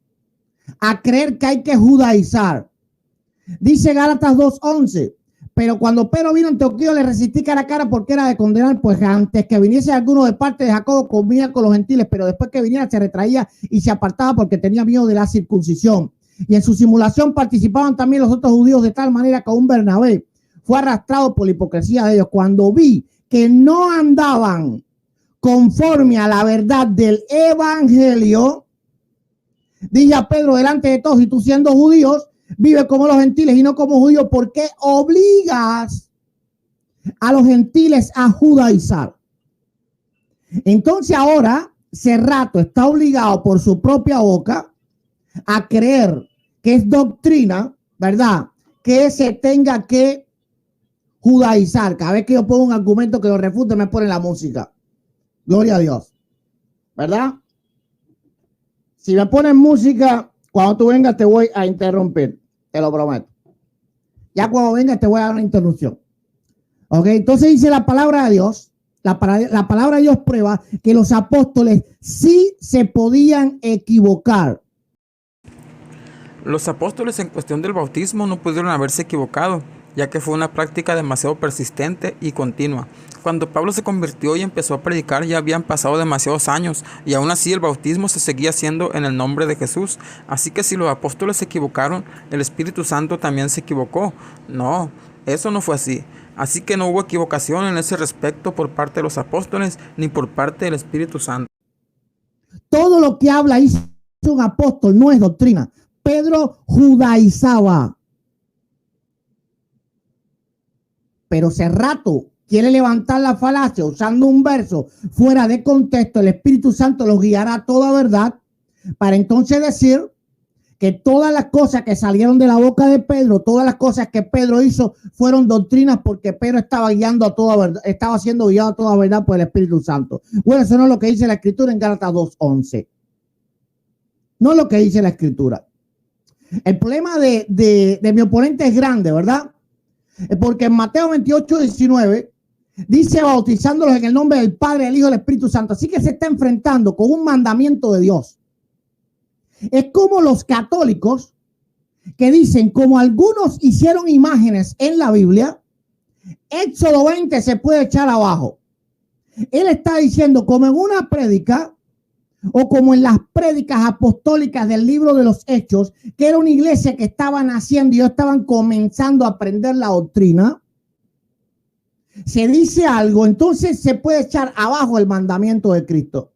a creer que hay que judaizar. Dice Gálatas 2:11, pero cuando Pedro vino a Antioquía le resistí cara a cara porque era de condenar, pues antes que viniese alguno de parte de Jacobo comía con los gentiles, pero después que viniera se retraía y se apartaba porque tenía miedo de la circuncisión. Y en su simulación participaban también los otros judíos, de tal manera que aún Bernabé fue arrastrado por la hipocresía de ellos. Cuando vi que no andaban conforme a la verdad del evangelio, dije a Pedro delante de todos, y tú siendo judíos, vive como los gentiles y no como judíos, ¿por qué obligas a los gentiles a judaizar? Entonces ahora Cerrato está obligado por su propia boca a creer que es doctrina, ¿verdad?, que se tenga que judaizar. Cada vez que yo pongo un argumento que lo refute, me ponen la música. Gloria a Dios, ¿verdad? Si me ponen música, cuando tú vengas te voy a interrumpir, te lo prometo. Ya cuando vengas te voy a dar una interrupción. Ok, entonces dice la palabra de Dios, la palabra de Dios prueba que los apóstoles sí se podían equivocar. Los apóstoles en cuestión del bautismo no pudieron haberse equivocado, ya que fue una práctica demasiado persistente y continua. Cuando Pablo se convirtió y empezó a predicar, ya habían pasado demasiados años, y aún así el bautismo se seguía haciendo en el nombre de Jesús. Así que si los apóstoles se equivocaron, el Espíritu Santo también se equivocó. No, eso no fue así. Así que no hubo equivocación en ese respecto por parte de los apóstoles, ni por parte del Espíritu Santo. Todo lo que habla hizo un apóstol no es doctrina. Pedro judaizaba. Pero Cerrato quiere levantar la falacia usando un verso fuera de contexto. El Espíritu Santo los guiará a toda verdad, para entonces decir que todas las cosas que salieron de la boca de Pedro, todas las cosas que Pedro hizo fueron doctrinas, porque Pedro estaba guiando a toda verdad, estaba siendo guiado a toda verdad por el Espíritu Santo. Bueno, eso no es lo que dice la Escritura en Gálatas 2:11. No es lo que dice la Escritura. El problema de mi oponente es grande, ¿verdad? Porque en Mateo 28:19 dice bautizándolos en el nombre del Padre, del Hijo y del Espíritu Santo. Así que se está enfrentando con un mandamiento de Dios. Es como los católicos que dicen, como algunos hicieron imágenes en la Biblia, Éxodo 20 se puede echar abajo. Él está diciendo, como en una prédica o como en las prédicas apostólicas del libro de los Hechos, que era una iglesia que estaban haciendo y ellos estaban comenzando a aprender la doctrina, se dice algo, entonces se puede echar abajo el mandamiento de Cristo.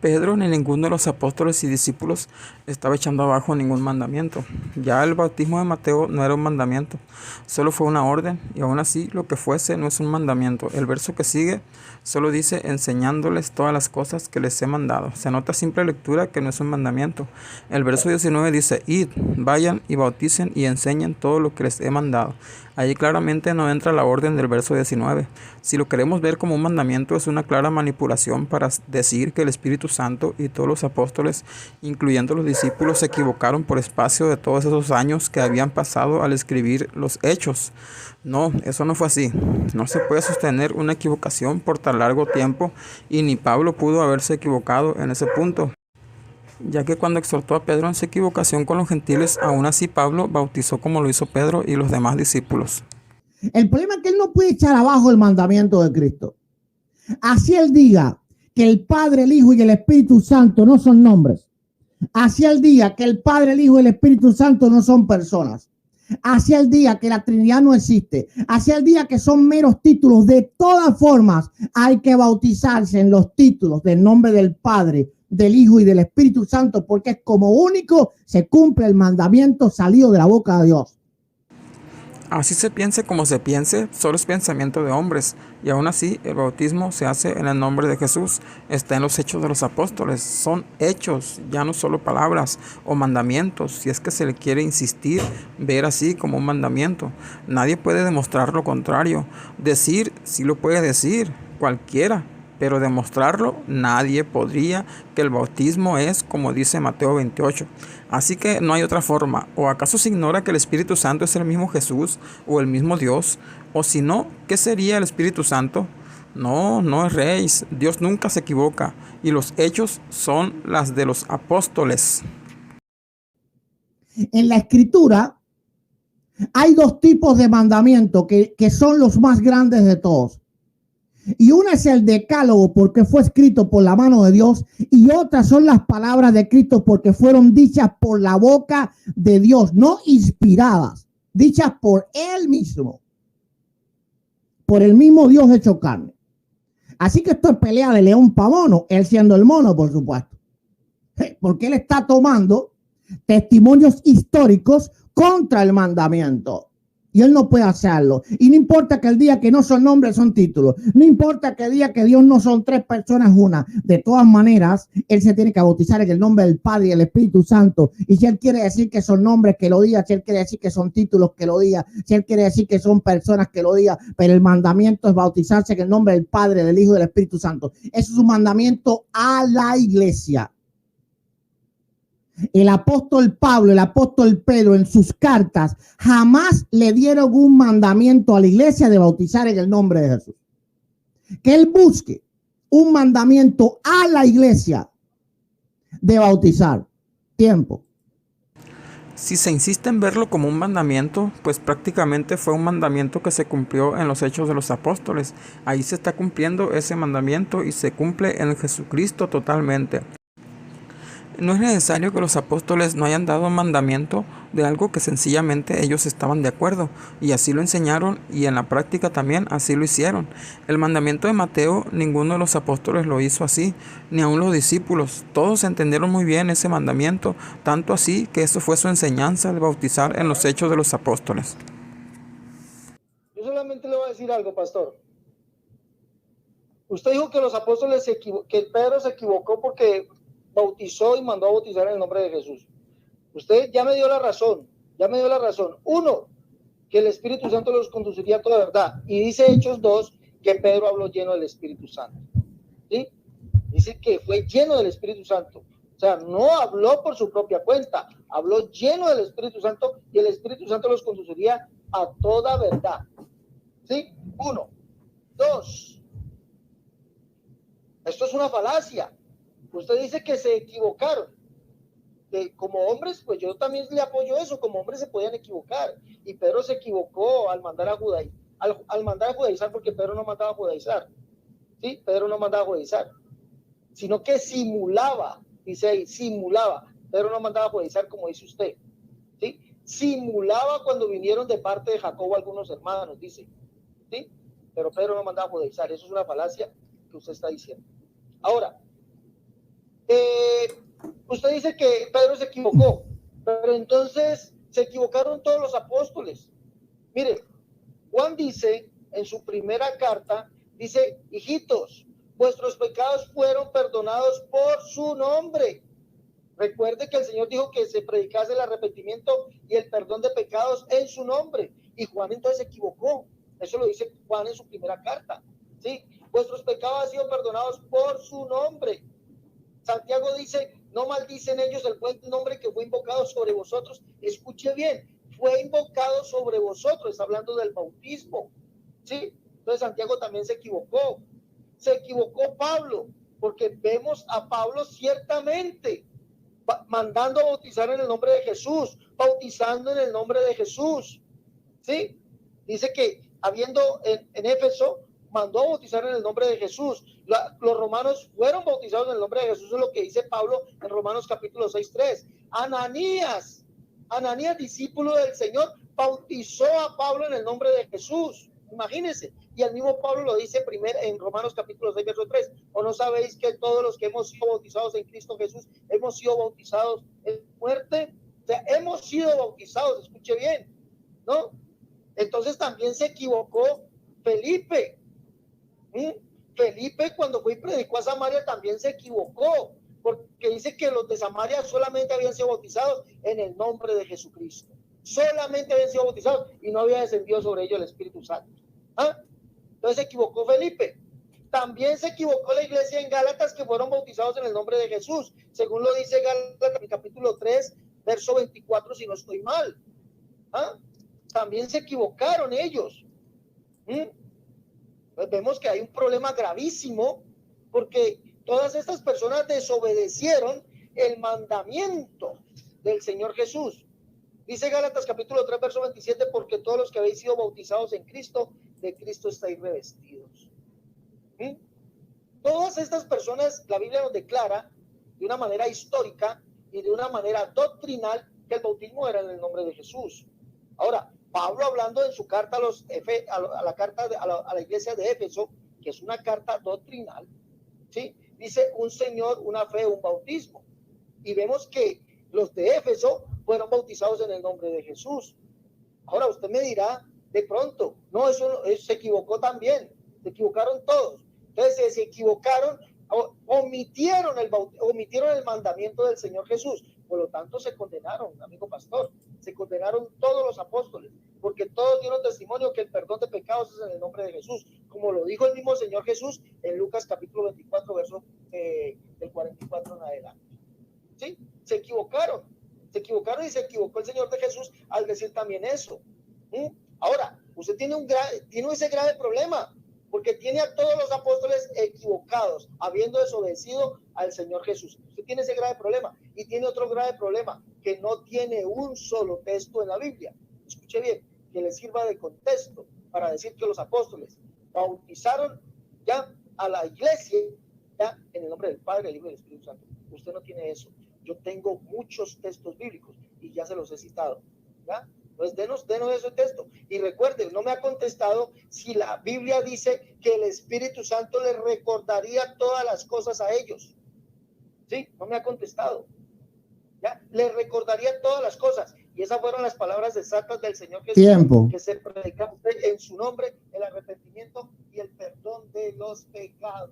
Pedro ni ninguno de los apóstoles y discípulos estaba echando abajo ningún mandamiento. Ya el bautismo de Mateo no era un mandamiento, solo fue una orden, y aún así lo que fuese no es un mandamiento. El verso que sigue solo dice enseñándoles todas las cosas que les he mandado. Se nota a simple lectura que no es un mandamiento. El verso 19 dice, id, vayan y bauticen y enseñen todo lo que les he mandado. Allí claramente no entra la orden del verso 19. Si lo queremos ver como un mandamiento, es una clara manipulación para decir que el Espíritu Santo y todos los apóstoles, incluyendo los discípulos, se equivocaron por espacio de todos esos años que habían pasado al escribir los hechos. No, eso no fue así. No se puede sostener una equivocación por tan largo tiempo, y ni Pablo pudo haberse equivocado en ese punto, ya que cuando exhortó a Pedro en su equivocación con los gentiles, aún así Pablo bautizó como lo hizo Pedro y los demás discípulos. El problema es que él no puede echar abajo el mandamiento de Cristo. Así él diga que el Padre, el Hijo y el Espíritu Santo no son nombres. Así él diga que el Padre, el Hijo y el Espíritu Santo no son personas. hacia el día que la Trinidad no existe, hacia el día que son meros títulos. De todas formas, hay que bautizarse en los títulos del nombre del Padre, del Hijo y del Espíritu Santo, porque es como único se cumple el mandamiento salido de la boca de Dios. Así se piense como se piense, solo es pensamiento de hombres, y aún así el bautismo se hace en el nombre de Jesús. Está en los Hechos de los Apóstoles, son hechos, ya no solo palabras o mandamientos, si es que se le quiere insistir, ver así como un mandamiento. Nadie puede demostrar lo contrario. Decir, sí lo puede decir cualquiera, pero demostrarlo nadie podría, que el bautismo es como dice Mateo 28. Así que no hay otra forma. ¿O acaso se ignora que el Espíritu Santo es el mismo Jesús o el mismo Dios? O si no, ¿qué sería el Espíritu Santo? No, no es rey. Dios nunca se equivoca y los hechos son las de los apóstoles. En la Escritura hay dos tipos de mandamientos que son los más grandes de todos. Y uno es el decálogo porque fue escrito por la mano de Dios, y otras son las palabras de Cristo porque fueron dichas por la boca de Dios, no inspiradas, dichas por Él mismo, por el mismo Dios hecho carne. Así que esto es pelea de león para mono, Él siendo el mono, por supuesto, porque Él está tomando testimonios históricos contra el mandamiento. Y Él no puede hacerlo. Y no importa que el día que no son nombres, son títulos. No importa que el día que Dios no son tres personas, una. De todas maneras, Él se tiene que bautizar en el nombre del Padre y el Espíritu Santo. Y si Él quiere decir que son nombres, que lo diga. Si Él quiere decir que son títulos, que lo diga. Si Él quiere decir que son personas, que lo diga. Pero el mandamiento es bautizarse en el nombre del Padre, del Hijo y del Espíritu Santo. Eso es un mandamiento a la iglesia. El apóstol Pablo, el apóstol Pedro en sus cartas jamás le dieron un mandamiento a la iglesia de bautizar en el nombre de Jesús. Que él busque un mandamiento a la iglesia de bautizar. Tiempo. Si se insiste en verlo como un mandamiento, pues prácticamente fue un mandamiento que se cumplió en los Hechos de los Apóstoles. Ahí se está cumpliendo ese mandamiento y se cumple en Jesucristo totalmente. No es necesario que los apóstoles no hayan dado mandamiento de algo que sencillamente ellos estaban de acuerdo y así lo enseñaron, y en la práctica también así lo hicieron. El mandamiento de Mateo, ninguno de los apóstoles lo hizo así, ni aun los discípulos. Todos entendieron muy bien ese mandamiento, tanto así que eso fue su enseñanza al bautizar en los Hechos de los Apóstoles. Yo solamente le voy a decir algo, pastor. Usted dijo que los apóstoles que Pedro se equivocó porque bautizó y mandó a bautizar en el nombre de Jesús. Usted ya me dio la razón, Uno, que el Espíritu Santo los conduciría a toda verdad. Y dice Hechos 2 que Pedro habló lleno del Espíritu Santo. ¿Sí? Dice que fue lleno del Espíritu Santo. O sea, no habló por su propia cuenta, habló lleno del Espíritu Santo, y el Espíritu Santo los conduciría a toda verdad. ¿Sí? 1. 2. Esto es una falacia. Usted dice que se equivocaron. Como hombres, pues yo también le apoyo eso. Como hombres se podían equivocar. Y Pedro se equivocó al mandar a judaizar. Al mandar a judaizar, porque Pedro no mandaba a judaizar. ¿Sí? Pedro no mandaba a judaizar. Sino que simulaba. Dice ahí, simulaba. Pedro no mandaba a judaizar como dice usted. ¿Sí? Simulaba cuando vinieron de parte de Jacobo algunos hermanos, dice. ¿Sí? Pero Pedro no mandaba a judaizar. Eso es una falacia que usted está diciendo. Ahora, usted dice que Pedro se equivocó, pero entonces se equivocaron todos los apóstoles. Mire, Juan dice en su primera carta, dice: hijitos, vuestros pecados fueron perdonados por su nombre. Recuerde que el Señor dijo que se predicase el arrepentimiento y el perdón de pecados en su nombre. Y Juan entonces se equivocó. Eso lo dice Juan en su primera carta. ¿Sí? Vuestros pecados han sido perdonados por su nombre. Santiago dice: no maldicen ellos el buen nombre que fue invocado sobre vosotros. Escuche bien, fue invocado sobre vosotros. Está hablando del bautismo. ¿Sí? Entonces Santiago también se equivocó. Se equivocó Pablo, porque vemos a Pablo ciertamente mandando a bautizar en el nombre de Jesús, bautizando en el nombre de Jesús. ¿Sí? Dice que habiendo en Éfeso, mandó a bautizar en el nombre de Jesús. Los romanos fueron bautizados en el nombre de Jesús. Eso es lo que dice Pablo en Romanos capítulo 6:3. Ananías, discípulo del Señor, bautizó a Pablo en el nombre de Jesús. Imagínense. Y el mismo Pablo lo dice primero en Romanos capítulo 6, verso 3. ¿O no sabéis que todos los que hemos sido bautizados en Cristo Jesús hemos sido bautizados en muerte? O sea, hemos sido bautizados, escuche bien, ¿no? Entonces también se equivocó Felipe. Felipe, cuando fue y predicó a Samaria, también se equivocó, porque dice que los de Samaria solamente habían sido bautizados en el nombre de Jesucristo. Solamente habían sido bautizados y no había descendido sobre ellos el Espíritu Santo. Entonces se equivocó Felipe. También se equivocó la iglesia en Gálatas, que fueron bautizados en el nombre de Jesús, según lo dice Gálatas capítulo 3, verso 24, si no estoy mal. También se equivocaron ellos. Pues vemos que hay un problema gravísimo, porque todas estas personas desobedecieron el mandamiento del Señor Jesús. Dice Gálatas capítulo 3, verso 27, porque todos los que habéis sido bautizados en Cristo, de Cristo estáis revestidos. Todas estas personas, la Biblia nos declara de una manera histórica y de una manera doctrinal que el bautismo era en el nombre de Jesús. Ahora, Pablo, hablando en su carta a la iglesia de Éfeso, que es una carta doctrinal, ¿sí? Dice un Señor, una fe, un bautismo. Y vemos que los de Éfeso fueron bautizados en el nombre de Jesús. Ahora usted me dirá, de pronto, no, eso se equivocó también, se equivocaron todos. Entonces se equivocaron, omitieron el mandamiento del Señor Jesús. Por lo tanto se condenaron, amigo pastor, se condenaron todos los apóstoles, porque todos dieron testimonio que el perdón de pecados es en el nombre de Jesús, como lo dijo el mismo Señor Jesús en Lucas capítulo 24, verso del 44 en adelante. ¿Sí? Se equivocaron y se equivocó el Señor de Jesús al decir también eso. Ahora, usted tiene ese grave problema, porque tiene a todos los apóstoles equivocados, habiendo desobedecido al Señor Jesús. Usted tiene ese grave problema, y tiene otro grave problema, que no tiene un solo texto en la Biblia. Escuche bien, que le sirva de contexto para decir que los apóstoles bautizaron ya a la iglesia ya en el nombre del Padre, del Hijo y del Espíritu Santo. Usted no tiene eso. Yo tengo muchos textos bíblicos y ya se los he citado, ¿ya? Entonces, denos ese texto. Y recuerden, no me ha contestado si la Biblia dice que el Espíritu Santo les recordaría todas las cosas a ellos. ¿Sí? No me ha contestado. ¿Ya? Les recordaría todas las cosas. Y esas fueron las palabras exactas del Señor Jesús. Tiempo. Que se predica en su nombre el arrepentimiento y el perdón de los pecados.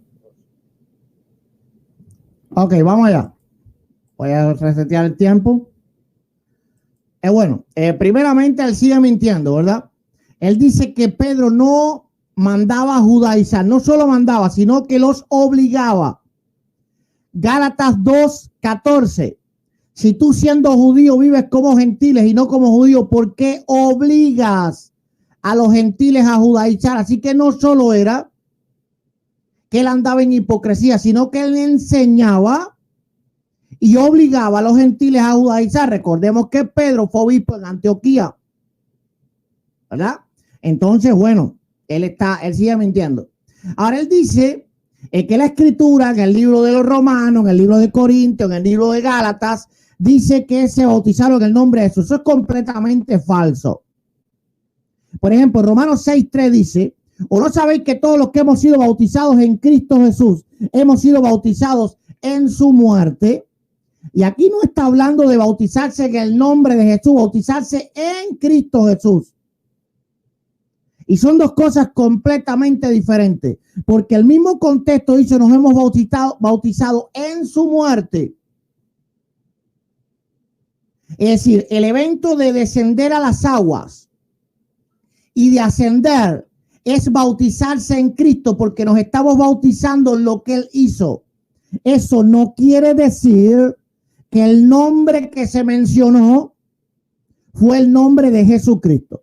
Ok, vamos allá. Voy a resetear el tiempo. Bueno, primeramente él sigue mintiendo, ¿verdad? Él dice que Pedro no mandaba a judaizar, no solo mandaba, sino que los obligaba. Gálatas 2:14. Si tú siendo judío vives como gentiles y no como judíos, ¿por qué obligas a los gentiles a judaizar? Así que no solo era que él andaba en hipocresía, sino que él enseñaba y obligaba a los gentiles a judaizar. Recordemos que Pedro fue obispo en Antioquía, ¿verdad? Entonces, bueno, él sigue mintiendo. Ahora él dice que la escritura, en el libro de los Romanos, en el libro de Corintios, en el libro de Gálatas, dice que se bautizaron en el nombre de Jesús. Eso es completamente falso. Por ejemplo, Romanos 6:3 dice: ¿o no sabéis que todos los que hemos sido bautizados en Cristo Jesús hemos sido bautizados en su muerte? Y aquí no está hablando de bautizarse en el nombre de Jesús, bautizarse en Cristo Jesús. Y son dos cosas completamente diferentes, porque el mismo contexto dice: nos hemos bautizado en su muerte. Es decir, el evento de descender a las aguas y de ascender es bautizarse en Cristo, porque nos estamos bautizando en lo que Él hizo. Eso no quiere decir que el nombre que se mencionó fue el nombre de Jesucristo.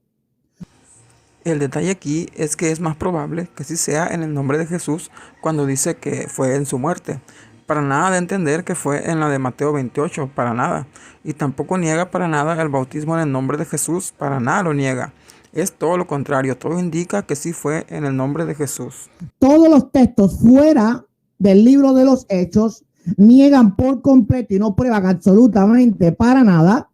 El detalle aquí es que es más probable que sí sea en el nombre de Jesús cuando dice que fue en su muerte. Para nada de entender que fue en la de Mateo 28, para nada. Y tampoco niega para nada el bautismo en el nombre de Jesús, para nada lo niega. Es todo lo contrario, todo indica que sí fue en el nombre de Jesús. Todos los textos fuera del libro de los Hechos niegan por completo y no prueban absolutamente para nada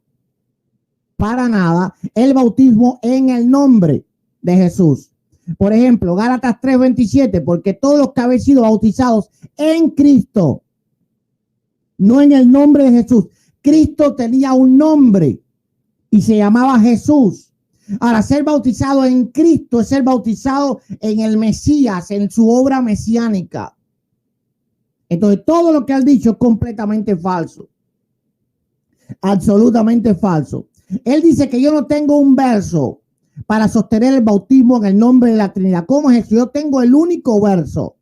para nada el bautismo en el nombre de Jesús. Por ejemplo, Gálatas 3:27, porque todos los que habéis sido bautizados en Cristo, no en el nombre de Jesús. Cristo tenía un nombre y se llamaba Jesús. Ahora, ser bautizado en Cristo es ser bautizado en el Mesías, en su obra mesiánica. Entonces, todo lo que han dicho es completamente falso. Absolutamente falso. Él dice que yo no tengo un verso para sostener el bautismo en el nombre de la Trinidad. ¿Cómo es eso? Yo tengo el único verso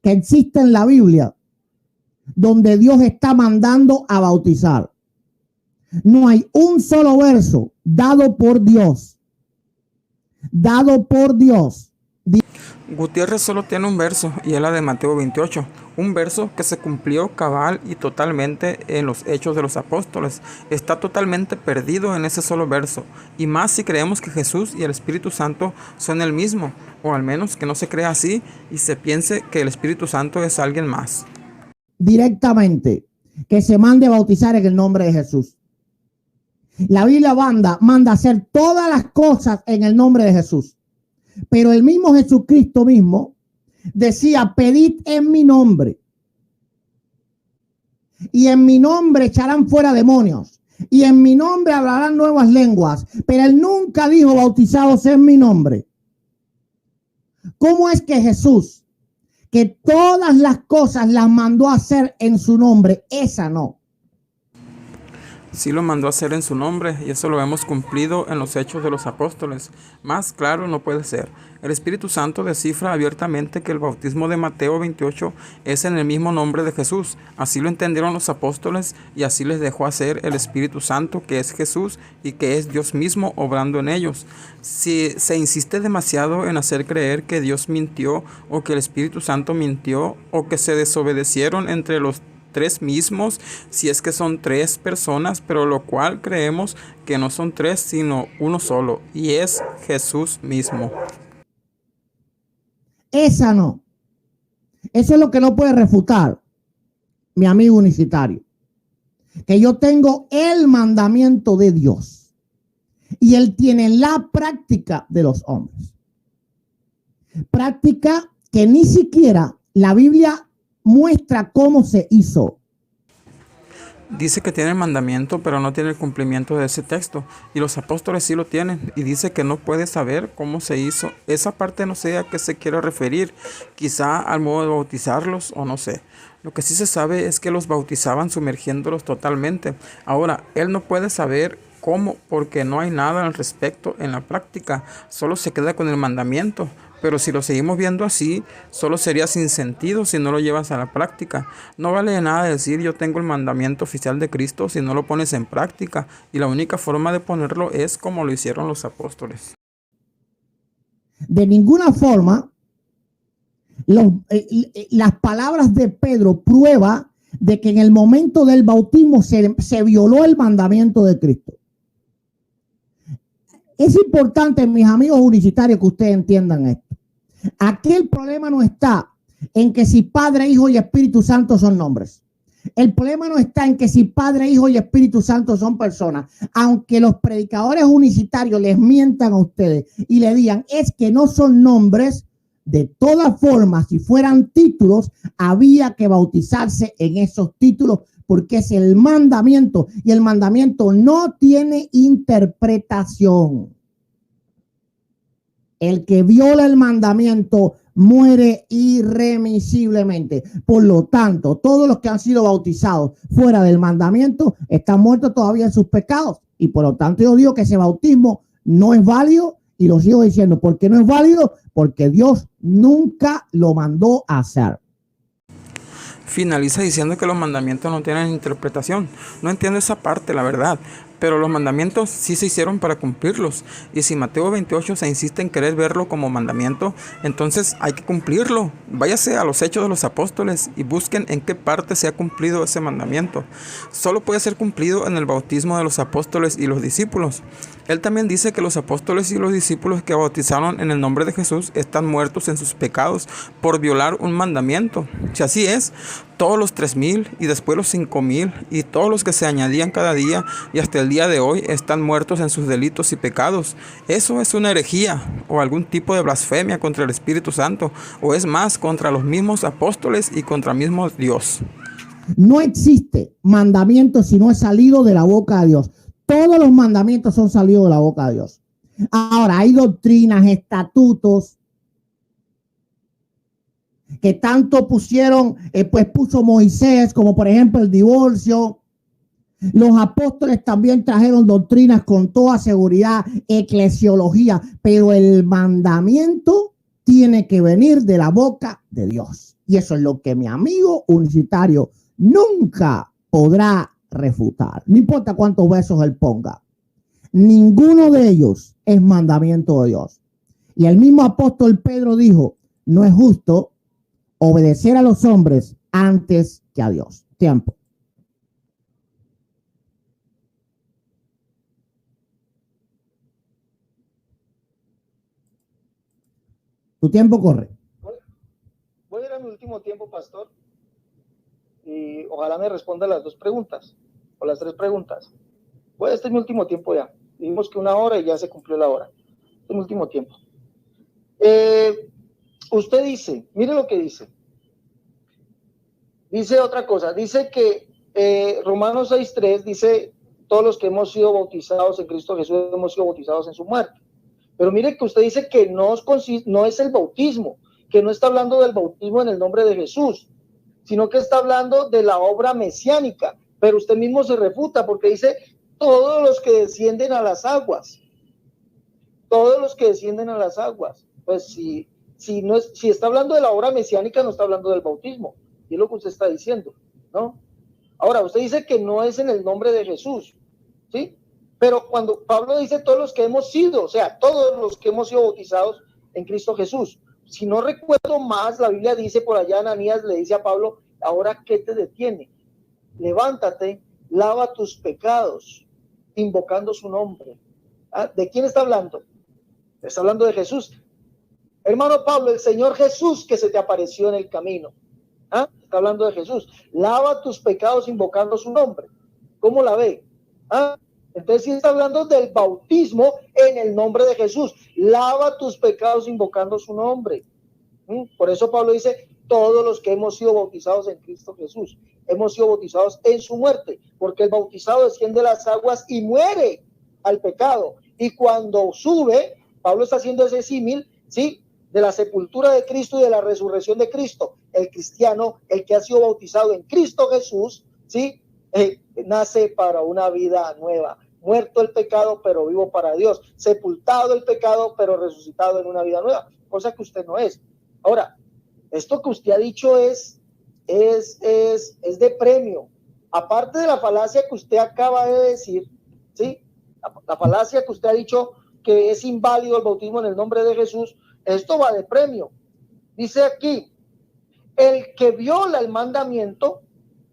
que existe en la Biblia donde Dios está mandando a bautizar. No hay un solo verso dado por Dios. Dado por Dios. Gutiérrez solo tiene un verso y es la de Mateo 28, un verso que se cumplió cabal y totalmente en los Hechos de los Apóstoles. Está totalmente perdido en ese solo verso, y más si creemos que Jesús y el Espíritu Santo son el mismo, o al menos que no se crea así y se piense que el Espíritu Santo es alguien más. Directamente, que se mande a bautizar en el nombre de Jesús. La Biblia manda a hacer todas las cosas en el nombre de Jesús. Pero el mismo Jesucristo mismo decía: pedid en mi nombre, y en mi nombre echarán fuera demonios, y en mi nombre hablarán nuevas lenguas. Pero él nunca dijo: bautizados en mi nombre. ¿Cómo es que Jesús, que todas las cosas las mandó a hacer en su nombre, esa no? Sí lo mandó a hacer en su nombre, y eso lo hemos cumplido en los Hechos de los Apóstoles. Más claro no puede ser. El Espíritu Santo descifra abiertamente que el bautismo de Mateo 28 es en el mismo nombre de Jesús. Así lo entendieron los apóstoles, y así les dejó hacer el Espíritu Santo, que es Jesús y que es Dios mismo obrando en ellos. Si se insiste demasiado en hacer creer que Dios mintió, o que el Espíritu Santo mintió, o que se desobedecieron entre los tres mismos, si es que son tres personas, pero lo cual creemos que no son tres, sino uno solo, y es Jesús mismo. Esa no. Eso es lo que no puede refutar mi amigo unicitario. Que yo tengo el mandamiento de Dios y él tiene la práctica de los hombres. Práctica que ni siquiera la Biblia muestra cómo se hizo. Dice que tiene el mandamiento, pero no tiene el cumplimiento de ese texto. Y los apóstoles sí lo tienen. Y dice que no puede saber cómo se hizo. Esa parte no sé a qué se quiere referir. Quizá al modo de bautizarlos, o no sé. Lo que sí se sabe es que los bautizaban sumergiéndolos totalmente. Ahora, él no puede saber cómo, porque no hay nada al respecto en la práctica. Solo se queda con el mandamiento. Pero si lo seguimos viendo así, solo sería sin sentido si no lo llevas a la práctica. No vale de nada decir yo tengo el mandamiento oficial de Cristo si no lo pones en práctica. Y la única forma de ponerlo es como lo hicieron los apóstoles. De ninguna forma, las palabras de Pedro prueba de que en el momento del bautismo se violó el mandamiento de Cristo. Es importante, mis amigos unicitarios, que ustedes entiendan esto. Aquí el problema no está en que si Padre, Hijo y Espíritu Santo son nombres. El problema no está en que si Padre, Hijo y Espíritu Santo son personas. Aunque los predicadores unicitarios les mientan a ustedes y le digan es que no son nombres, de todas formas, si fueran títulos, había que bautizarse en esos títulos porque es el mandamiento y el mandamiento no tiene interpretación. El que viola el mandamiento muere irremisiblemente. Por lo tanto, todos los que han sido bautizados fuera del mandamiento están muertos todavía en sus pecados. Y por lo tanto yo digo que ese bautismo no es válido y lo sigo diciendo. ¿Por qué no es válido? Porque Dios nunca lo mandó a hacer. Finaliza diciendo que los mandamientos no tienen interpretación. No entiendo esa parte, la verdad. Pero los mandamientos sí se hicieron para cumplirlos. Y si Mateo 28 se insiste en querer verlo como mandamiento, entonces hay que cumplirlo. Váyase a los Hechos de los Apóstoles y busquen en qué parte se ha cumplido ese mandamiento. Solo puede ser cumplido en el bautismo de los apóstoles y los discípulos. Él también dice que los apóstoles y los discípulos que bautizaron en el nombre de Jesús están muertos en sus pecados por violar un mandamiento. Si así es, todos los 3,000 y después los 5,000 y todos los que se añadían cada día y hasta el del día de hoy están muertos en sus delitos y pecados. Eso es una herejía o algún tipo de blasfemia contra el Espíritu Santo, o es más, contra los mismos apóstoles y contra el mismo Dios. No existe mandamiento si no es salido de la boca de Dios. Todos los mandamientos son salidos de la boca de Dios. Ahora, hay doctrinas, estatutos que tanto pusieron, pues puso Moisés, como por ejemplo el divorcio. Los apóstoles también trajeron doctrinas con toda seguridad, eclesiología, pero el mandamiento tiene que venir de la boca de Dios. Y eso es lo que mi amigo universitario nunca podrá refutar. No importa cuántos versos él ponga. Ninguno de ellos es mandamiento de Dios. Y el mismo apóstol Pedro dijo, no es justo obedecer a los hombres antes que a Dios. Tiempo. Tu tiempo corre. Voy a ir a mi último tiempo, pastor, y ojalá me responda las 2 preguntas o las 3 preguntas. Este es mi último tiempo ya. Dijimos que 1 hora y ya se cumplió la hora. Este es mi último tiempo. Usted dice, mire lo que dice. Dice otra cosa, dice que Romanos 6:3 dice, todos los que hemos sido bautizados en Cristo Jesús hemos sido bautizados en su muerte. Pero mire que usted dice que no es el bautismo, que no está hablando del bautismo en el nombre de Jesús, sino que está hablando de la obra mesiánica. Pero usted mismo se refuta porque dice todos los que descienden a las aguas. Todos los que descienden a las aguas. Pues si está hablando de la obra mesiánica, no está hablando del bautismo. Y es lo que usted está diciendo, ¿no? Ahora, usted dice que no es en el nombre de Jesús, ¿sí? Pero cuando Pablo dice todos los que hemos sido, o sea, todos los que hemos sido bautizados en Cristo Jesús. Si no recuerdo más, la Biblia dice por allá, Ananías le dice a Pablo, ahora, ¿qué te detiene? Levántate, lava tus pecados, invocando su nombre. ¿Ah? ¿De quién está hablando? Está hablando de Jesús. Hermano Pablo, el Señor Jesús que se te apareció en el camino. ¿Ah? Está hablando de Jesús. Lava tus pecados invocando su nombre. ¿Cómo la ve? ¿Ah? Entonces sí está hablando del bautismo en el nombre de Jesús. Lava tus pecados invocando su nombre. Por eso Pablo dice, todos los que hemos sido bautizados en Cristo Jesús, hemos sido bautizados en su muerte, porque el bautizado desciende de las aguas y muere al pecado. Y cuando sube, Pablo está haciendo ese símil, ¿sí?, de la sepultura de Cristo y de la resurrección de Cristo. El cristiano, el que ha sido bautizado en Cristo Jesús, ¿sí?, nace para una vida nueva. Muerto el pecado, pero vivo para Dios. Sepultado el pecado, pero resucitado en una vida nueva. Cosa que usted no es. Ahora, esto que usted ha dicho es de premio. Aparte de la falacia que usted acaba de decir, ¿sí? La falacia que usted ha dicho que es inválido el bautismo en el nombre de Jesús, esto va de premio. Dice aquí, el que viola el mandamiento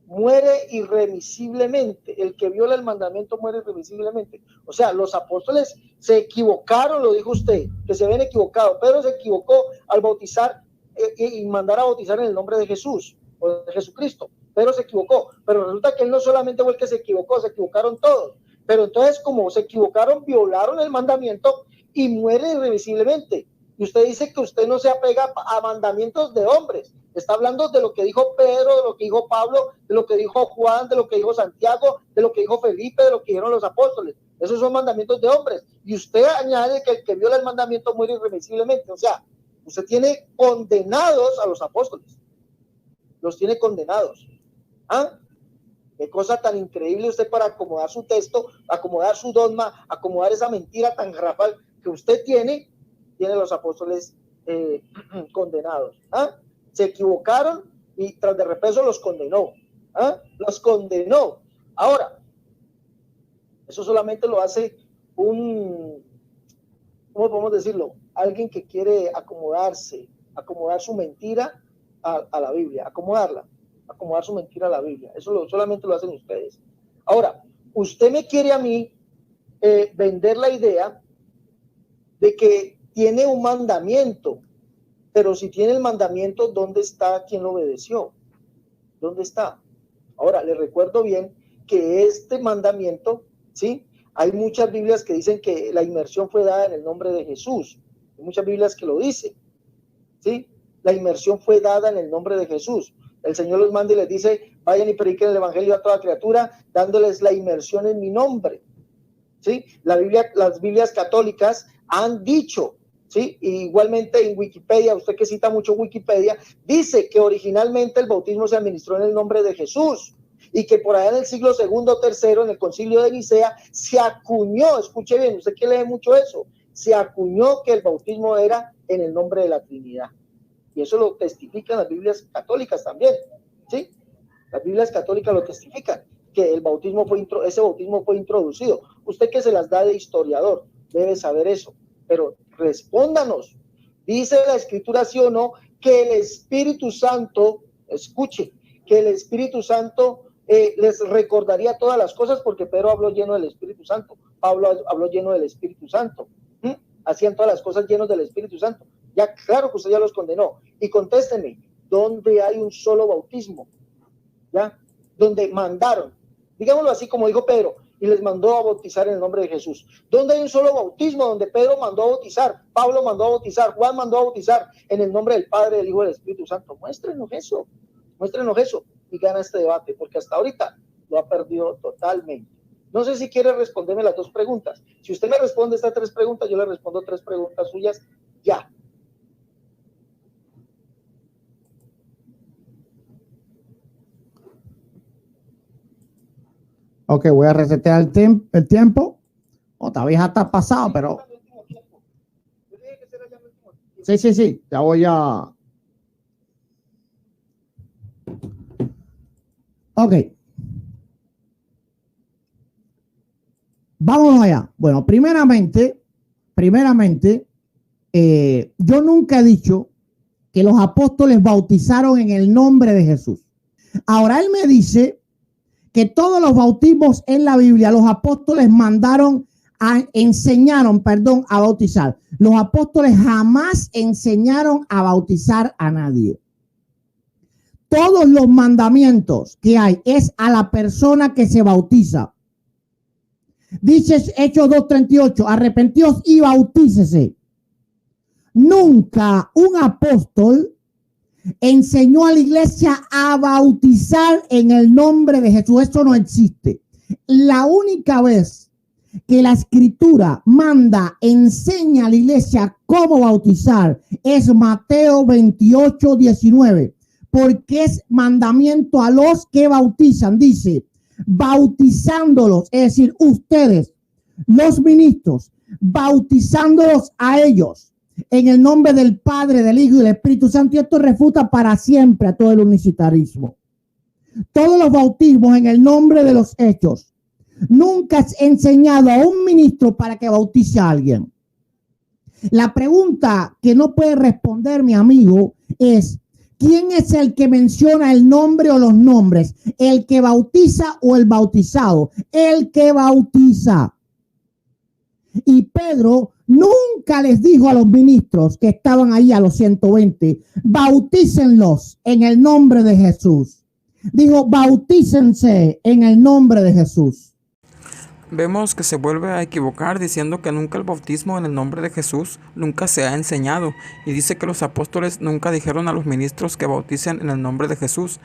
muere irremisiblemente. El que viola el mandamiento muere irremisiblemente. O sea, los apóstoles se equivocaron, lo dijo usted, que se habían equivocado. Pedro se equivocó al bautizar y mandar a bautizar en el nombre de Jesús o de Jesucristo. Pedro se equivocó, pero resulta que él no solamente fue el que se equivocó, se equivocaron todos. Pero entonces, como se equivocaron, violaron el mandamiento y muere irremisiblemente. Y usted dice que usted no se apega a mandamientos de hombres. Está hablando de lo que dijo Pedro, de lo que dijo Pablo, de lo que dijo Juan, de lo que dijo Santiago, de lo que dijo Felipe, de lo que dijeron los apóstoles. Esos son mandamientos de hombres. Y usted añade que el que viola el mandamiento muere irremisiblemente. O sea, usted tiene condenados a los apóstoles. Los tiene condenados. ¿Ah? Qué cosa tan increíble usted para acomodar su texto, acomodar su dogma, acomodar esa mentira tan garrafal que usted tiene los apóstoles condenados. ¿Ah? Se equivocaron y tras de repeso los condenó. ¿Ah? Los condenó. Ahora, eso solamente lo hace ¿cómo podemos decirlo? Alguien que quiere acomodar su mentira a la Biblia, acomodar su mentira a la Biblia. Eso solamente lo hacen ustedes. Ahora, usted me quiere a mí vender la idea de que tiene un mandamiento, pero si tiene el mandamiento, ¿dónde está quien lo obedeció? ¿Dónde está? Ahora, le recuerdo bien que este mandamiento ¿sí? Hay muchas Biblias que dicen que la inmersión fue dada en el nombre de Jesús. Hay muchas Biblias que lo dicen, ¿sí? La inmersión fue dada en el nombre de Jesús. El Señor los manda y les dice, vayan y prediquen el evangelio a toda criatura, dándoles la inmersión en mi nombre, ¿sí? Las Biblias católicas han dicho, ¿sí? Igualmente en Wikipedia, usted que cita mucho Wikipedia, dice que originalmente el bautismo se administró en el nombre de Jesús y que por allá en el siglo segundo o tercero, en el concilio de Nicea, se acuñó, escuche bien, usted que lee mucho eso, se acuñó que el bautismo era en el nombre de la Trinidad. Y eso lo testifican las Biblias católicas también, ¿sí? Las Biblias católicas lo testifican, que ese bautismo fue introducido. Usted que se las da de historiador, debe saber eso. Pero respóndanos, dice la Escritura, sí o no, que el Espíritu Santo, escuche, que el Espíritu Santo les recordaría todas las cosas, porque Pedro habló lleno del Espíritu Santo, Pablo habló lleno del Espíritu Santo, hacían todas las cosas llenos del Espíritu Santo. Ya, claro que usted ya los condenó. Y contésteme, ¿dónde hay un solo bautismo? ¿Ya? Donde mandaron, digámoslo así como dijo Pedro, y les mandó a bautizar en el nombre de Jesús. ¿Dónde hay un solo bautismo donde Pedro mandó a bautizar, Pablo mandó a bautizar, Juan mandó a bautizar en el nombre del Padre, del Hijo y del Espíritu Santo? Muéstrenos eso y gana este debate, porque hasta ahorita lo ha perdido totalmente. No sé si quiere responderme las dos preguntas. Si usted me responde estas tres preguntas, yo le respondo tres preguntas suyas ya. Ok, voy a resetear el tiempo. Todavía ya está pasado, pero... Sí, ya voy a... Ok. Vámonos allá. Bueno, primeramente, yo nunca he dicho que los apóstoles bautizaron en el nombre de Jesús. Ahora él me dice que todos los bautismos en la Biblia, los apóstoles enseñaron a bautizar. Los apóstoles jamás enseñaron a bautizar a nadie. Todos los mandamientos que hay es a la persona que se bautiza. Dice Hechos 2:38, arrepentíos y bautícese. Nunca un apóstol enseñó a la iglesia a bautizar en el nombre de Jesús. Eso no existe. La única vez que la Escritura enseña a la iglesia cómo bautizar es Mateo 28:19, porque es mandamiento a los que bautizan. Dice, bautizándolos, es decir, ustedes, los ministros, bautizándolos a ellos en el nombre del Padre, del Hijo y del Espíritu Santo. Y esto refuta para siempre a todo el unicitarismo. Todos los bautismos en el nombre de los hechos. Nunca has enseñado a un ministro para que bautice a alguien. La pregunta que no puede responder mi amigo es, ¿quién es el que menciona el nombre o los nombres? ¿El que bautiza o el bautizado? El que bautiza. Y Pedro nunca les dijo a los ministros que estaban ahí, a los 120, bautícenlos en el nombre de Jesús. Dijo, bautícense en el nombre de Jesús. Vemos que se vuelve a equivocar diciendo que nunca el bautismo en el nombre de Jesús nunca se ha enseñado, y dice que los apóstoles nunca dijeron a los ministros que bauticen en el nombre de Jesús.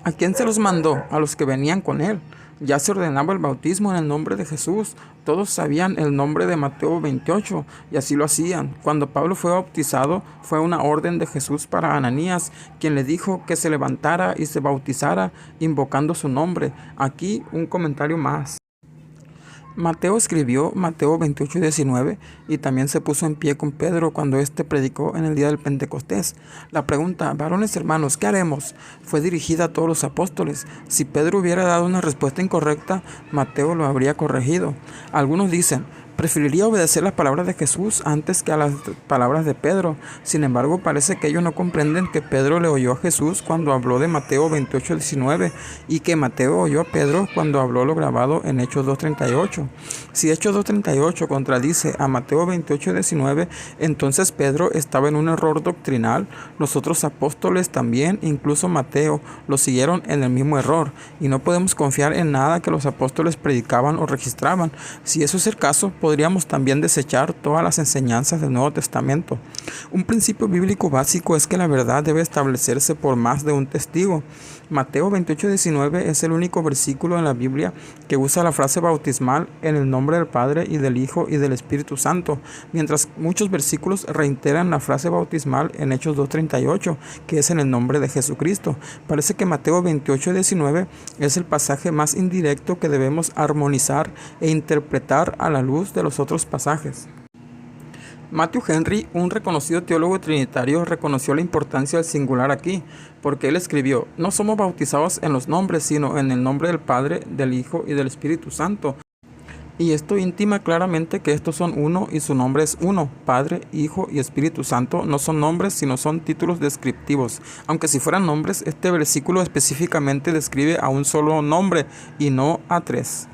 ¿A quién se los mandó? A los que venían con él. Ya se ordenaba el bautismo en el nombre de Jesús. Todos sabían el nombre de Mateo 28 y así lo hacían. Cuando Pablo fue bautizado, fue una orden de Jesús para Ananías, quien le dijo que se levantara y se bautizara invocando su nombre. Aquí un comentario más. Mateo escribió Mateo 28:19 y también se puso en pie con Pedro cuando éste predicó en el día del Pentecostés. La pregunta, varones hermanos, ¿qué haremos?, fue dirigida a todos los apóstoles. Si Pedro hubiera dado una respuesta incorrecta, Mateo lo habría corregido. Algunos dicen, preferiría obedecer las palabras de Jesús antes que a las palabras de Pedro. Sin embargo, parece que ellos no comprenden que Pedro le oyó a Jesús cuando habló de Mateo 28:19 y que Mateo oyó a Pedro cuando habló lo grabado en Hechos 2:38. Si Hechos 2:38 contradice a Mateo 28:19, entonces Pedro estaba en un error doctrinal. Los otros apóstoles también, incluso Mateo, lo siguieron en el mismo error, y no podemos confiar en nada que los apóstoles predicaban o registraban. Si eso es el caso, podríamos también desechar todas las enseñanzas del Nuevo Testamento. Un principio bíblico básico es que la verdad debe establecerse por más de un testigo. Mateo 28:19 es el único versículo en la Biblia que usa la frase bautismal en el nombre del Padre y del Hijo y del Espíritu Santo, mientras muchos versículos reiteran la frase bautismal en Hechos 2:38, que es en el nombre de Jesucristo. Parece que Mateo 28:19 es el pasaje más indirecto que debemos armonizar e interpretar a la luz de los otros pasajes. Matthew Henry, un reconocido teólogo trinitario, reconoció la importancia del singular aquí, porque él escribió: no somos bautizados en los nombres, sino en el nombre del Padre, del Hijo y del Espíritu Santo. Y esto intima claramente que estos son uno y su nombre es uno. Padre, Hijo y Espíritu Santo no son nombres, sino son títulos descriptivos. Aunque si fueran nombres, este versículo específicamente describe a un solo nombre y no a tres.